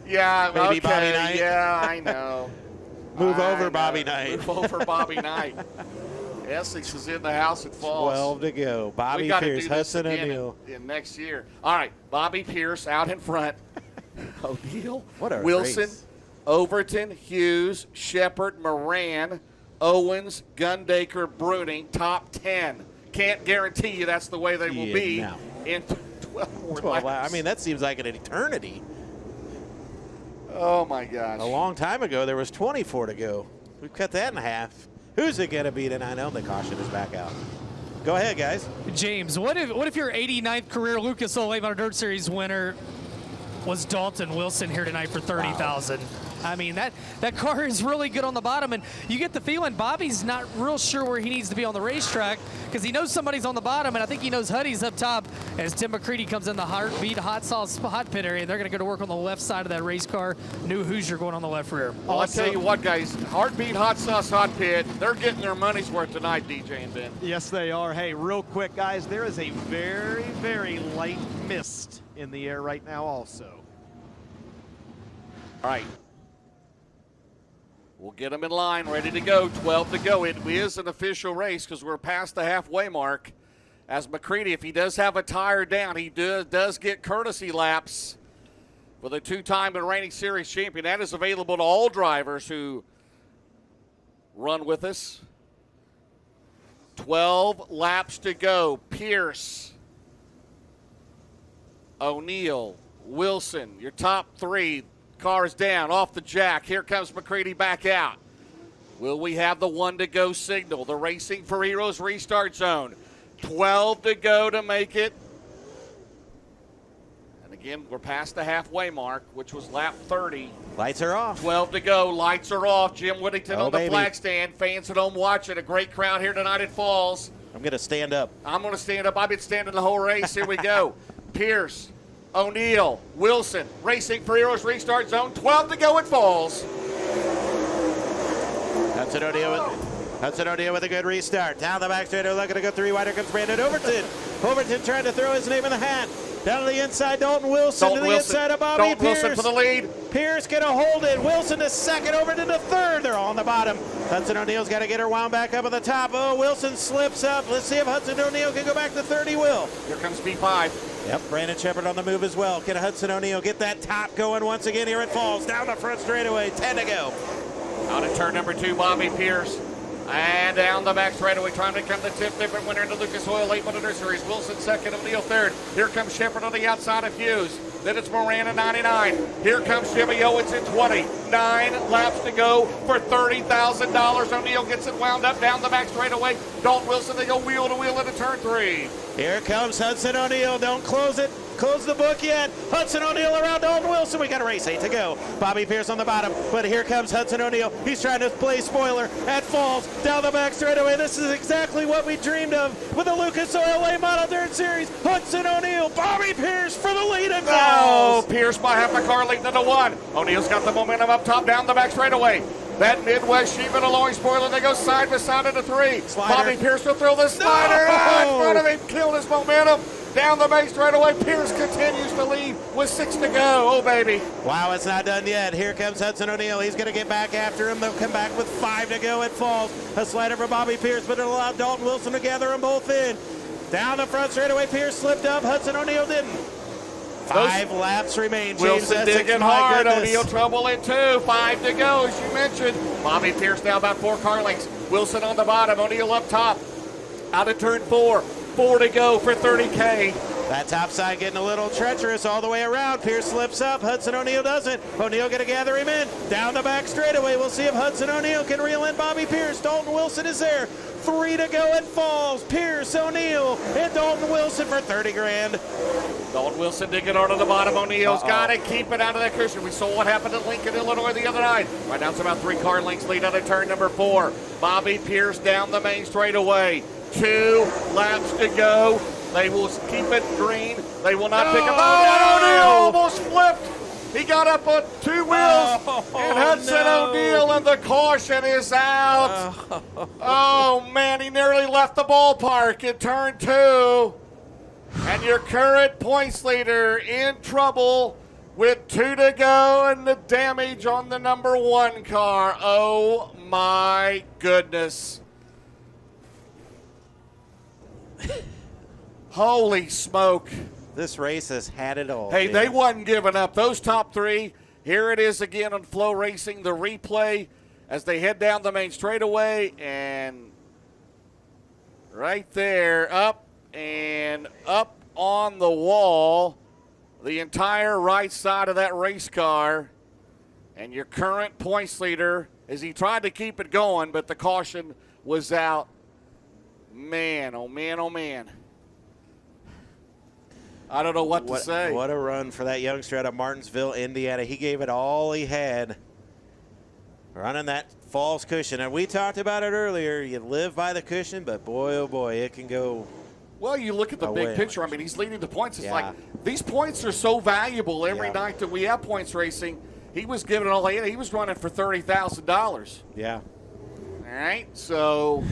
Yeah, Maybe okay. Bobby Knight? Yeah, I know. Move I over, know. Bobby Knight. Move over, Bobby Knight. Essex is in the house at Falls. 12 to go. We Bobby got to Pierce, do this Hudson again O'Neal. in next year. All right, Bobby Pierce out in front. O'Neal, What a Wilson, race. Overton, Hughes, Shepard, Moran, Owens, Gundaker, Bruning, top 10. Can't guarantee you that's the way they will be no. in 12 more 12 laps. I mean, that seems like an eternity. Oh, my gosh. A long time ago, there was 24 to go. We've cut that in half. Who's it going to be tonight? I know the caution is back out. Go ahead, guys. James, what if your 89th career Lucas Oil A Model Dirt Series winner was Dalton Wilson here tonight for 30,000? I mean, that car is really good on the bottom, and you get the feeling Bobby's not real sure where he needs to be on the racetrack because he knows somebody's on the bottom, and I think he knows Huddy's up top as Tim McCready comes in the heartbeat hot sauce hot pit area. They're going to go to work on the left side of that race car. New Hoosier going on the left rear. Well, I'll tell you what, guys, Heartbeat Hot Sauce Hot Pit, they're getting their money's worth tonight, DJ and Ben. Yes, they are. Hey, real quick, guys, there is a very, very light mist in the air right now also. All right. We'll get them in line, ready to go. 12 to go. It is an official race because we're past the halfway mark. As McCready, if he does have a tire down, he does get courtesy laps for the two-time and reigning series champion. That is available to all drivers who run with us. 12 laps to go. Pierce, O'Neal, Wilson, your top 3. Cars down, off the jack. Here comes McCready back out. Will we have the 1 to go signal? The Racing for Heroes restart zone. 12 to go to make it. And again, we're past the halfway mark, which was lap 30. Lights are off. 12 to go. Lights are off. Jim Whittington on the baby. flag stand. Fans at home watching. A great crowd here tonight at Falls. I'm going to stand up. I'm going to stand up. I've been standing the whole race. Here we go. Pierce, O'Neill, Wilson, Racing for Heroes restart zone. 12 to go at Falls. Hudson O'Neill with a good restart. Down the back straight, looking to go 3 wide. Here comes Brandon Overton. Overton trying to throw his name in the hat. Down to the inside, Dalton Wilson to the inside of Bobby Dalton Pierce. Wilson for the lead. Pierce going to hold it. Wilson to second, Overton to third. They're all on the bottom. Hudson O'Neill's got to get her wound back up at the top. Oh, Wilson slips up. Let's see if Hudson O'Neill can go back to third. He will. Here comes P5. Yep, Brandon Shepard on the move as well. Can Hudson O'Neill get that top going once again here at Falls? Down the front straightaway, 10 to go. Out of turn number 2, Bobby Pierce. And down the back straightaway, trying to become the tip different winner in the Lucas Oil Late Model Series. Wilson second, O'Neill third. Here comes Shepard on the outside of Hughes. Then it's Moran at 99. Here comes Jimmy Owens at 20. 9 laps to go for $30,000. O'Neill gets it wound up down the back straightaway. Dalton Wilson, they go wheel to wheel into turn 3. Here comes Hudson O'Neill. Don't close it. Close the book yet. Hudson O'Neill around Dalton Wilson. We got a race 8 to go. Bobby Pierce on the bottom, but here comes Hudson O'Neill. He's trying to play spoiler at Falls. Down the back straightaway. This is exactly what we dreamed of with the Lucas Oil Late Model Dirt Series. Hudson O'Neill, Bobby Pierce for the lead at Falls. Oh, Pierce by half the car leading to the 1. O'Neill's got the momentum up top, down the back straightaway. That Midwest Sheepman alloying spoiler, they go side by side into 3. Slider. Bobby Pierce will throw the slider in front of him, killed his momentum. Down the base right away. Pierce continues to lead with 6 to go. Oh, baby. Wow, it's not done yet. Here comes Hudson O'Neill. He's going to get back after him. They'll come back with 5 to go at Falls. A slider for Bobby Pierce, but it'll allow Dalton Wilson to gather them both in. Down the front straightaway, Pierce slipped up. Hudson O'Neill didn't. 5 laps remain. Wilson digging hard. O'Neill trouble in 2. 5 to go, as you mentioned. Bobby Pierce now about 4 car lengths. Wilson on the bottom. O'Neill up top. Out of turn 4. 4 to go for 30K. That top side getting a little treacherous all the way around. Pierce slips up. Hudson O'Neill doesn't. O'Neill going to gather him in. Down the back straightaway. We'll see if Hudson O'Neill can reel in Bobby Pierce. Dalton Wilson is there. 3 to go at Falls. Pierce, O'Neill, and Dalton Wilson for 30 grand. Dalton Wilson digging hard on the bottom. O'Neill's got to keep it out of that cushion. We saw what happened at Lincoln, Illinois the other night. Right now it's about 3 car lengths lead out of turn number 4. Bobby Pierce down the main straightaway. 2 laps to go. They will keep it green. They will not pick up. Oh, O'Neill almost flipped. He got up on 2 wheels. And Hudson O'Neill, and the caution is out. Oh, man, he nearly left the ballpark in turn 2. And your current points leader in trouble with 2 to go and the damage on the number 1 car. Oh, my goodness. Holy smoke. This race has had it all. Hey, they wasn't giving up. Those top 3, here it is again on Flow Racing, the replay as they head down the main straightaway, and right there, up and up on the wall, the entire right side of that race car, and your current points leader, as he tried to keep it going, but the caution was out. Man, oh man, oh man. I don't know what to say. What a run for that youngster out of Martinsville, Indiana. He gave it all he had running that Falls cushion. And we talked about it earlier. You live by the cushion, but boy, oh boy, it can go. Well, you look at the big picture. I mean, he's leading the points. It's like these points are so valuable every night that we have points racing. He was giving it all he had. He was running for $30,000. Yeah. All right, so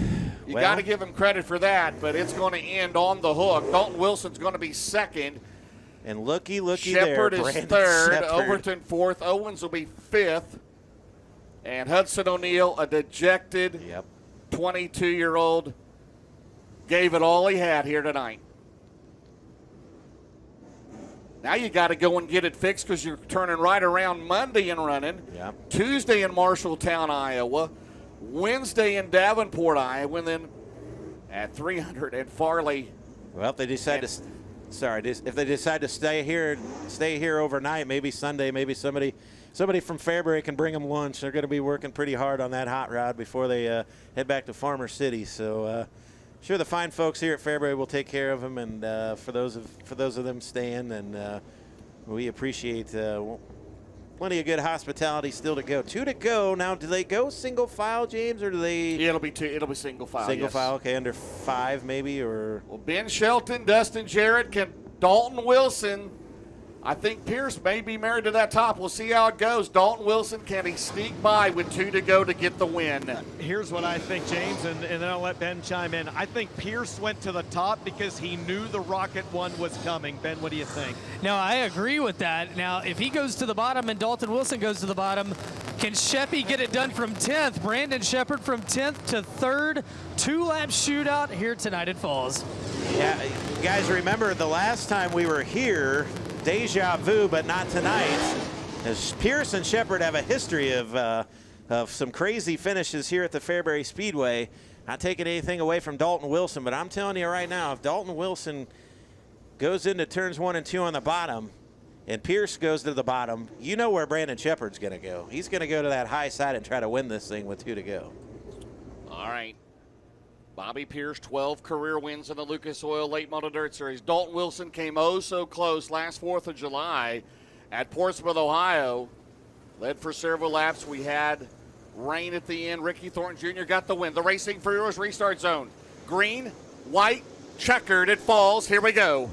you got to give him credit for that, but it's going to end on the hook. Dalton Wilson's going to be second. And looky Shepard there. is third. Overton fourth. Owens will be fifth. And Hudson O'Neill, a dejected 22-year-old, gave it all he had here tonight. Now you got to go and get it fixed because you're turning right around Monday and running. Yep. Tuesday in Marshalltown, Iowa. Wednesday in Davenport, Iowa, and then at 300 at Farley. Well, if they decide if they decide to stay here overnight, maybe Sunday, maybe somebody somebody from Fairbury can bring them lunch. They're going to be working pretty hard on that hot rod before they head back to Farmer City. So sure, the fine folks here at Fairbury will take care of them, and for those of them staying, and we appreciate plenty of good hospitality still to go. 2 to go. Now, do they go single file, James, or do they? Yeah, it'll be 2. It'll be single file. Single file, okay, under 5 maybe, or? Well, Ben Shelton, Dustin Jarrett, Dalton Wilson. I think Pierce may be married to that top. We'll see how it goes. Dalton Wilson, can he sneak by with 2 to go to get the win? Here's what I think, James, and then I'll let Ben chime in. I think Pierce went to the top because he knew the Rocket one was coming. Ben, what do you think? No, I agree with that. Now, if he goes to the bottom and Dalton Wilson goes to the bottom, can Sheppy get it done from 10th? Brandon Shepard from 10th to 3rd. 2-lap shootout here tonight at Falls. Yeah, guys, remember the last time we were here, deja vu, but not tonight, as Pierce and Shepard have a history of some crazy finishes here at the Fairbury Speedway. Not taking anything away from Dalton Wilson, but I'm telling you right now, if Dalton Wilson goes into turns 1 and 2 on the bottom and Pierce goes to the bottom, you know where Brandon Shepard's going to go. He's going to go to that high side and try to win this thing with 2 to go. All right. Bobby Pierce, 12 career wins in the Lucas Oil Late Model Dirt Series. Dalton Wilson came oh so close last 4th of July at Portsmouth, Ohio. Led for several laps. We had rain at the end. Ricky Thornton Jr. got the win. The Racing for Heroes restart zone. Green, white, checkered. It falls. Here we go.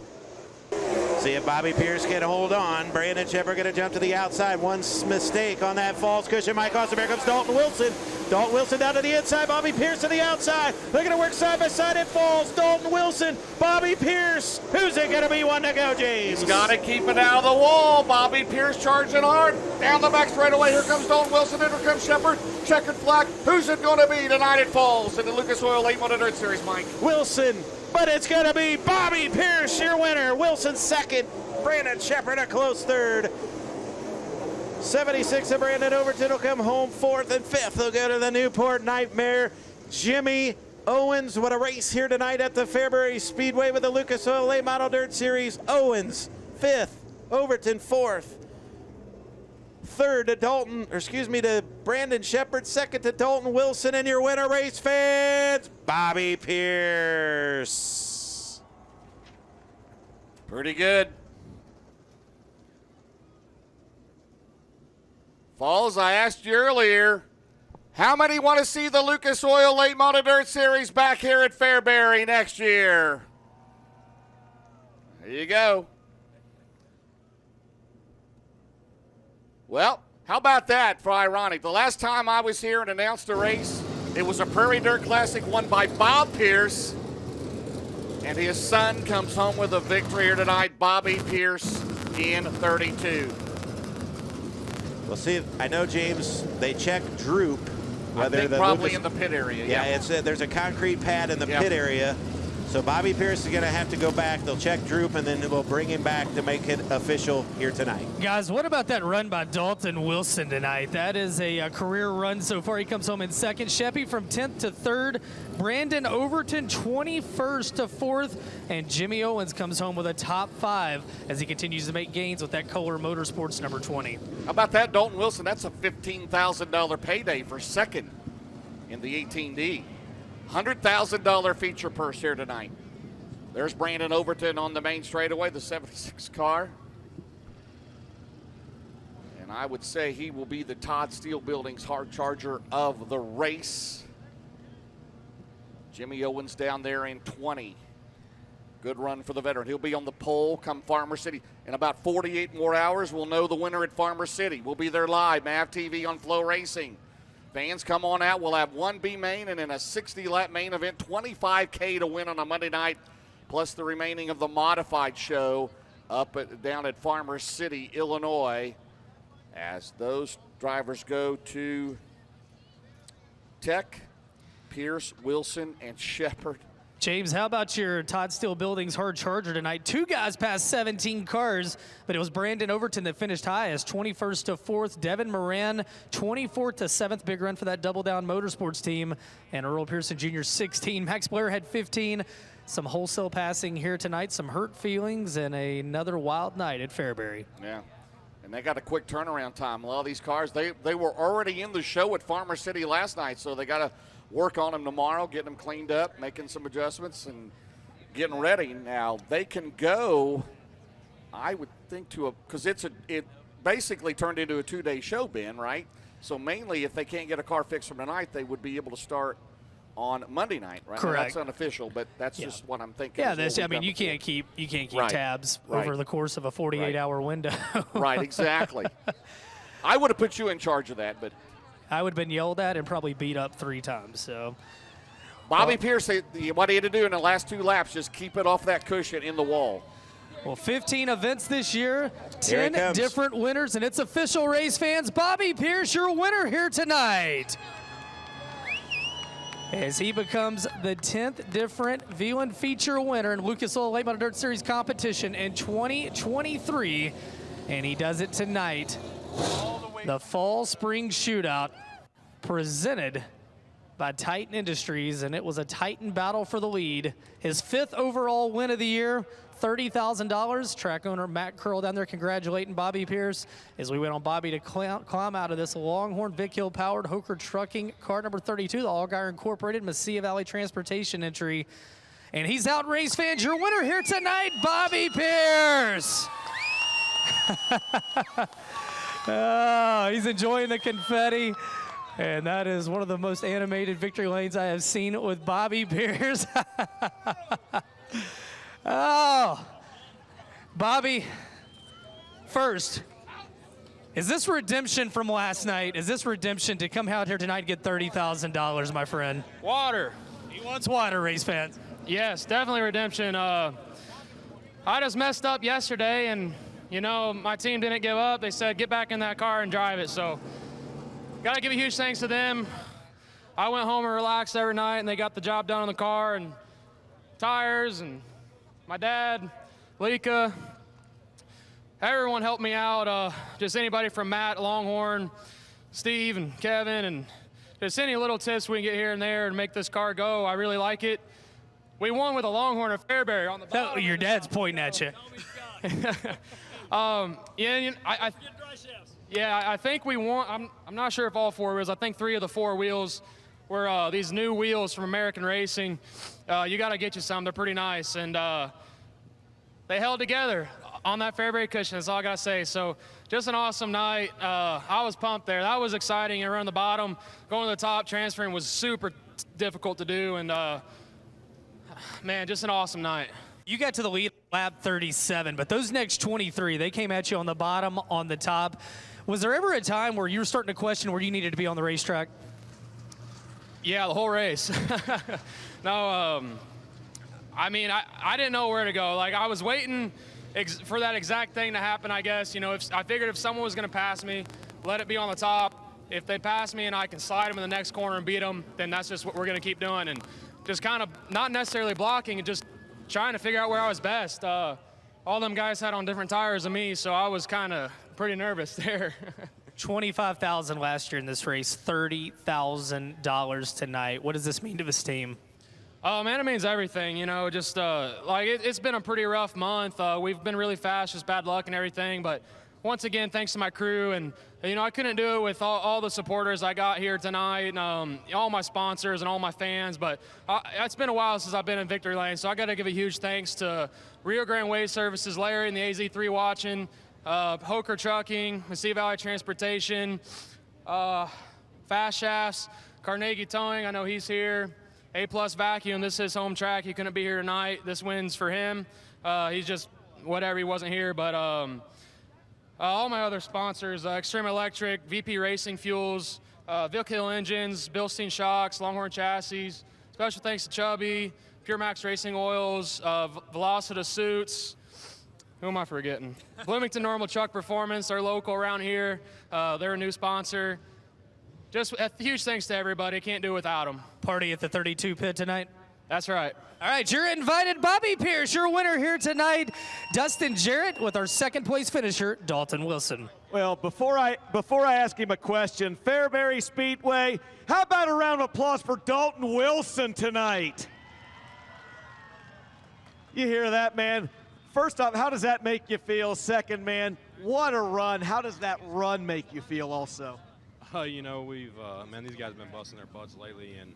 See if Bobby Pierce can hold on. Brandon Shepard going to jump to the outside. One mistake on that false cushion might cost him. Here comes Dalton Wilson. Dalton Wilson down to the inside. Bobby Pierce to the outside. They're going to work side by side. It falls. Dalton Wilson. Bobby Pierce. Who's it going to be? 1 to go, James. He's got to keep it out of the wall. Bobby Pierce charging hard. Down the back straightaway. Here comes Dalton Wilson. In here comes Shepard. Checkered flag. Who's it going to be tonight? It falls in the Lucas Oil Late Model Dirt Series, Mike. Wilson. But it's going to be Bobby Pierce, your winner. Wilson 2nd. Brandon Shepard a close 3rd. 76 of Brandon Overton will come home 4th, and 5th they'll go to the Newport Nightmare. Jimmy Owens, what a race here tonight at the Fairbury Speedway with the Lucas Oil Late Model Dirt Series. Owens 5th, Overton 4th. 3rd to Brandon Shepard. 2nd to Dalton Wilson, and your winner, race fans, Bobby Pierce. Pretty good. Falls, I asked you earlier, how many want to see the Lucas Oil Late Model Dirt Series back here at Fairbury next year? There you go. Well, how about that for ironic? The last time I was here and announced a race, it was a Prairie Dirt Classic won by Bob Pierce, and his son comes home with a victory here tonight, Bobby Pierce in 32. Well, see, I know, James, they check droop. I think probably in the pit area. Yeah, there's a concrete pad in the pit area. So Bobby Pierce is going to have to go back. They'll check droop, and then we'll bring him back to make it official here tonight. Guys, what about that run by Dalton Wilson tonight? That is a career run so far. He comes home in 2nd. Sheppy from 10th to 3rd. Brandon Overton 21st to 4th. And Jimmy Owens comes home with a top 5 as he continues to make gains with that Kohler Motorsports number 20. How about that, Dalton Wilson? That's a $15,000 payday for 2nd in the 18D. $100,000 feature purse here tonight. There's Brandon Overton on the main straightaway, the 76 car. And I would say he will be the Todd Steel Building's hard charger of the race. Jimmy Owens down there in 20. Good run for the veteran. He'll be on the pole come Farmer City. In about 48 more hours, we'll know the winner at Farmer City. We'll be there live, MAV TV on Flow Racing. Fans, come on out. We'll have 1B main and then a 60-lap main event, $25K to win on a Monday night, plus the remaining of the modified show down at Farmer City, Illinois, as those drivers go to Tech, Pierce, Wilson, and Shepard. James, how about your Todd Steel Building's hard charger tonight? 2 guys passed 17 cars, but it was Brandon Overton that finished highest, 21st to 4th. Devin Moran, 24th to 7th. Big run for that Double Down Motorsports team. And Earl Pearson Jr., 16. Max Blair had 15. Some wholesale passing here tonight, some hurt feelings, and another wild night at Fairbury. Yeah. And they got a quick turnaround time. A lot of these cars, they were already in the show at Farmer City last night, so they got to work on them tomorrow, getting them cleaned up, making some adjustments, and getting ready. Now, they can go, I would think, because it basically turned into a 2-day show, Ben, right? So mainly, if they can't get a car fixed from tonight, they would be able to start on Monday night, right? Correct. Now, that's unofficial, but that's just what I'm thinking. Yeah, you can't keep tabs over the course of a 48-hour window. Right, exactly. I would have put you in charge of that, but I would have been yelled at and probably beat up 3 times. So, Bobby Pierce, what he had to do in the last 2 laps, just keep it off that cushion in the wall. Well, 15 events this year, 10 different winners, and it's official, race fans. Bobby Pierce, your winner here tonight, as he becomes the 10th different V1 feature winner in Lucas Oil Late Model Dirt Series competition in 2023, and he does it tonight. The Fall Spring Shootout, presented by Titan Industries, and it was a Titan battle for the lead. His 5th overall win of the year, $30,000. Track owner Matt Curl down there congratulating Bobby Pierce as we went on Bobby to climb out of this Longhorn Vic Hill powered Hoker Trucking car number 32, the Allgaier Incorporated Mesilla Valley Transportation entry. And he's out, race fans. Your winner here tonight, Bobby Pierce. Oh, he's enjoying the confetti. And that is one of the most animated victory lanes I have seen with Bobby Pierce. Oh, Bobby, first, is this redemption from last night? Is this redemption to come out here tonight and get $30,000, my friend? Water. He wants water, race fans. Yes, definitely redemption. I just messed up yesterday, and, you know, my team didn't give up. They said, get back in that car and drive it. So, got to give a huge thanks to them. I went home and relaxed every night, and they got the job done on the car and tires, and my dad, Lika, everyone helped me out. Just anybody from Matt, Longhorn, Steve, and Kevin, and just any little tips we can get here and there and make this car go. I really like it. We won with a Longhorn of Fairbury on the bottom. Oh, your dad's pointing at you. I think we won. I'm not sure if all 4 wheels. I think 3 of the 4 wheels were these new wheels from American Racing. You got to get you some. They're pretty nice. And they held together on that Fairbury cushion. That's all I got to say. So just an awesome night. I was pumped there. That was exciting. And around the bottom, going to the top, transferring was super difficult to do. And, man, just an awesome night. You got to the lead lap 37, but those next 23, they came at you on the bottom, on the top. Was there ever a time where you were starting to question where you needed to be on the racetrack? Yeah, the whole race. No, I mean, I didn't know where to go. Like, I was waiting for that exact thing to happen, I guess. You know, I figured if someone was going to pass me, let it be on the top. If they pass me and I can slide them in the next corner and beat them, then that's just what we're going to keep doing. And just kind of not necessarily blocking and just trying to figure out where I was best. All them guys had on different tires than me, so I was kind of pretty nervous there. $25,000 last year in this race, $30,000 tonight. What does this mean to this team? Oh, man, it means everything, you know, just like it's been a pretty rough month. We've been really fast, just bad luck and everything. But once again, thanks to my crew. And, you know, I couldn't do it with all the supporters I got here tonight, and all my sponsors and all my fans. But it's been a while since I've been in victory lane, so I got to give a huge thanks to Rio Grande Wave Services, Larry and the AZ3 watching, Hoker Trucking, Mesilla Valley Transportation, Fast Shafts, Carnegie Towing, I know he's here, A-Plus Vacuum, this is his home track. He couldn't be here tonight. This win's for him. He's just whatever, he wasn't here. But all my other sponsors, Extreme Electric, VP Racing Fuels, Vic Hill Engines, Bilstein Shocks, Longhorn Chassis. Special thanks to Chubby, Pure Max Racing Oils, Velocita Suits. Who am I forgetting? Bloomington Normal Truck Performance, they're local around here. They're a new sponsor. Just a huge thanks to everybody. Can't do it without them. Party at the 32 pit tonight? That's right. All right, you're invited. Bobby Pierce, your winner here tonight. Dustin Jarrett with our second place finisher, Dalton Wilson. Well, before I ask him a question, Fairbury Speedway, how about a round of applause for Dalton Wilson tonight? You hear that, man? First off, how does that make you feel? Second, man, What a run. How does that run make you feel also? You know, we've, man, these guys have been busting their butts lately. And,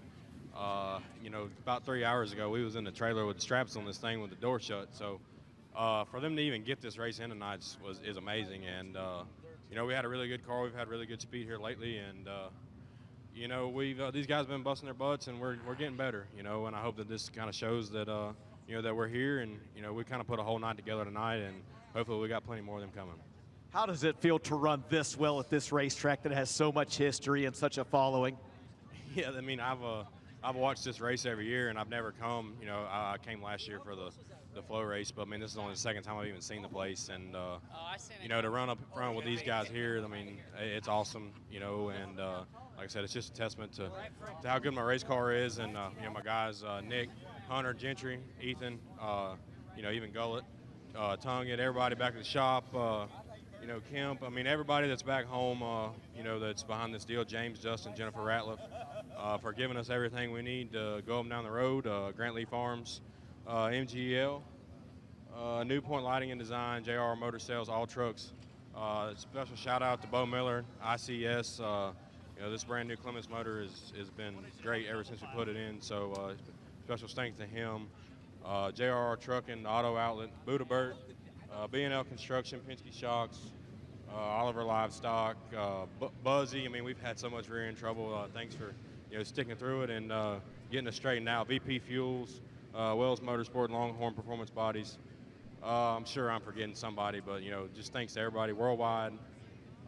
you know, about 3 hours ago, we was in the trailer with the straps on this thing with the door shut. So for them to even get this race in tonight is amazing. And, you know, we had a really good car. We've had really good speed here lately. And, you know, these guys have been busting their butts, and we're getting better, you know. And I hope that this kind of shows that, you know, that we're here. And, you know, we kind of put a whole night together tonight. And hopefully we got plenty more of them coming. How does it feel to run this well at this racetrack that has so much history and such a following? Yeah, I mean, I've watched this race every year, and I've never come. You know, I came last year for the flow race, but I mean, this is only the second time I've even seen the place. And you know, to run up front with these guys here, I mean, it's awesome. You know, and like I said, it's just a testament to how good my race car is, and you know, my guys, Nick, Hunter, Gentry, Ethan, you know, even Gullett, Tongue, everybody back at the shop. You know, Kemp, I mean, everybody that's back home, you know, that's behind this deal, James, Justin, Jennifer Ratliff, for giving us everything we need to go up and down the road, Grant Lee Farms, MGL, New Point Lighting and Design, JR Motor Sales, All Trucks. Special shout out to Bo Miller, ICS. You know, this brand new Clements motor has been great ever since we put it in, so special thanks to him. JR Trucking, Auto Outlet, Buddha Burt, B&L Construction, Penske Shocks, Oliver Livestock, Buzzy. I mean, we've had so much rear end trouble. Thanks for, you know, sticking through it and getting us straightened out. VP Fuels, Wells Motorsport, Longhorn Performance Bodies. I'm sure I'm forgetting somebody, but you know, just thanks to everybody worldwide.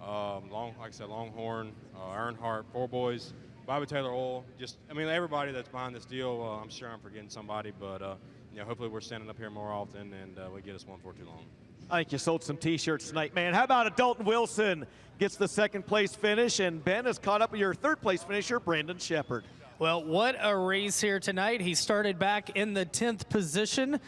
Like I said, Longhorn, Earnhardt, Four Boys, Bobby Taylor Oil. Just, I mean, everybody that's behind this deal. I'm sure I'm forgetting somebody, but you know, hopefully we're standing up here more often and we get us one for too long. I think you sold some T-shirts tonight, man. How about Dalton Wilson gets the second place finish, and Ben has caught up with your third place finisher, Brandon Shepard. Well, what a race here tonight. He started back in the 10th position,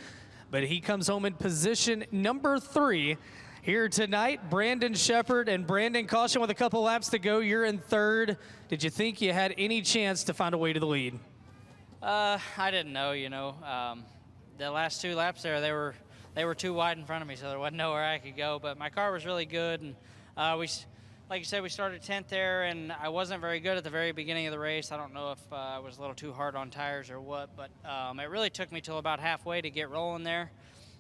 but he comes home in position number 3 here tonight. Brandon Shepard and Brandon, caution with a couple laps to go. You're in third. Did you think you had any chance to find a way to the lead? I didn't know, you know. The last 2 laps there, they were too wide in front of me, so there wasn't nowhere I could go. But my car was really good, and like you said, we started 10th there, and I wasn't very good at the very beginning of the race. I don't know if I was a little too hard on tires or what, but it really took me till about halfway to get rolling there.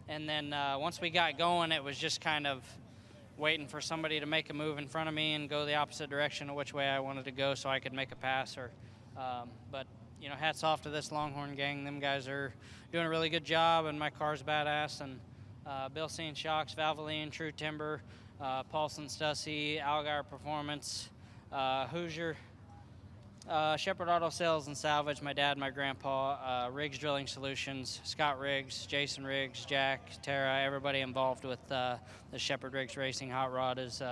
And then once we got going, it was just kind of waiting for somebody to make a move in front of me and go the opposite direction of which way I wanted to go so I could make a pass. But you know, hats off to this Longhorn gang. Them guys are doing a really good job, and my car's badass. And Bill C and Shocks, Valvoline, True Timber, Paulson Stussy, Algar Performance, Hoosier, Shepherd Auto Sales and Salvage, my dad, my grandpa, Riggs Drilling Solutions, Scott Riggs, Jason Riggs, Jack, Tara, everybody involved with the Shepherd Riggs Racing Hot Rod is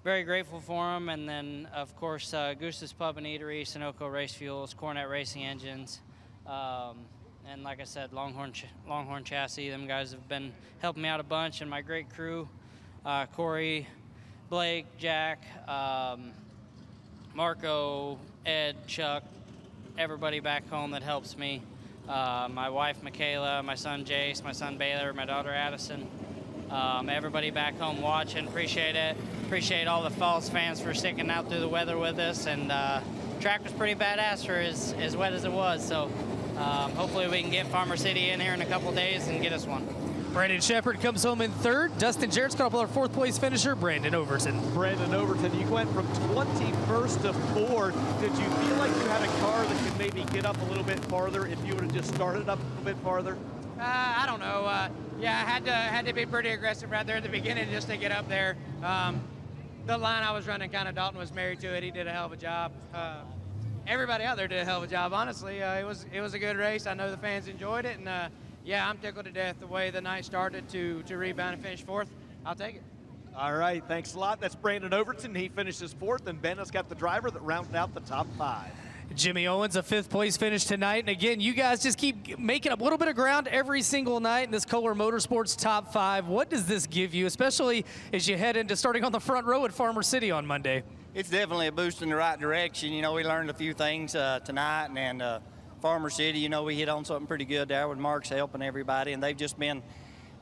very grateful for them. And then, of course, Goose's Pub and Eatery, Sunoco Race Fuels, Cornet Racing Engines, and like I said, Longhorn Chassis. Them guys have been helping me out a bunch, and my great crew, Corey, Blake, Jack, Marco, Ed, Chuck, everybody back home that helps me. My wife, Michaela, my son, Jace, my son, Baylor, my daughter, Addison. Everybody back home watching, appreciate it. Appreciate all the FALS fans for sticking out through the weather with us. And track was pretty badass for as wet as it was. So hopefully we can get Farmer City in here in a couple days and get us one. Brandon Shepard comes home in third. Dustin Jarrett's got up with our 4th place finisher, Brandon Overton. Brandon Overton, you went from 21st to 4th. Did you feel like you had a car that could maybe get up a little bit farther if you would have just started up a little bit farther? I don't know. Yeah, I had to be pretty aggressive right there at the beginning just to get up there. The line I was running, kind of Dalton was married to it. He did a hell of a job. Everybody out there did a hell of a job. Honestly, it was a good race. I know the fans enjoyed it, and yeah, I'm tickled to death the way the night started to rebound and finish 4th. I'll take it. All right, thanks a lot. That's Brandon Overton. He finishes 4th, and Ben has got the driver that rounded out the top 5. Jimmy Owens, a 5th place finish tonight. And again, you guys just keep making up a little bit of ground every single night in this Kohler Motorsports top 5. What does this give you, especially as you head into starting on the front row at Farmer City on Monday? It's definitely a boost in the right direction. You know, we learned a few things tonight, and Farmer City, you know, we hit on something pretty good there with Mark's helping everybody, and they've just been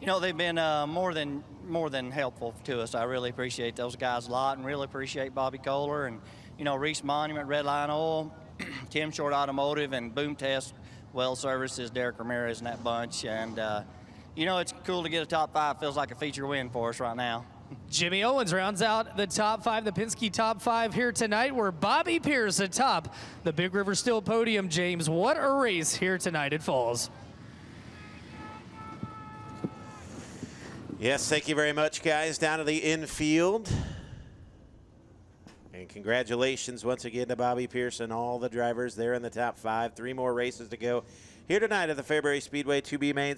You know, they've been more than helpful to us. I really appreciate those guys a lot, and really appreciate Bobby Kohler and, you know, Reese Monument, Red Line Oil, Tim Short Automotive, and Boom Test Well Services, Derek Ramirez, and that bunch. And, you know, it's cool to get a top 5. Feels like a feature win for us right now. Jimmy Owens rounds out the top 5, the Penske top 5 here tonight, where Bobby Pierce atop the Big River Steel podium. James, what a race here tonight at Falls. Yes, thank you very much, guys. Down to the infield. And congratulations once again to Bobby Pierce and all the drivers there in the top 5. 3 more races to go here tonight at the Fairbury Speedway 2B Mains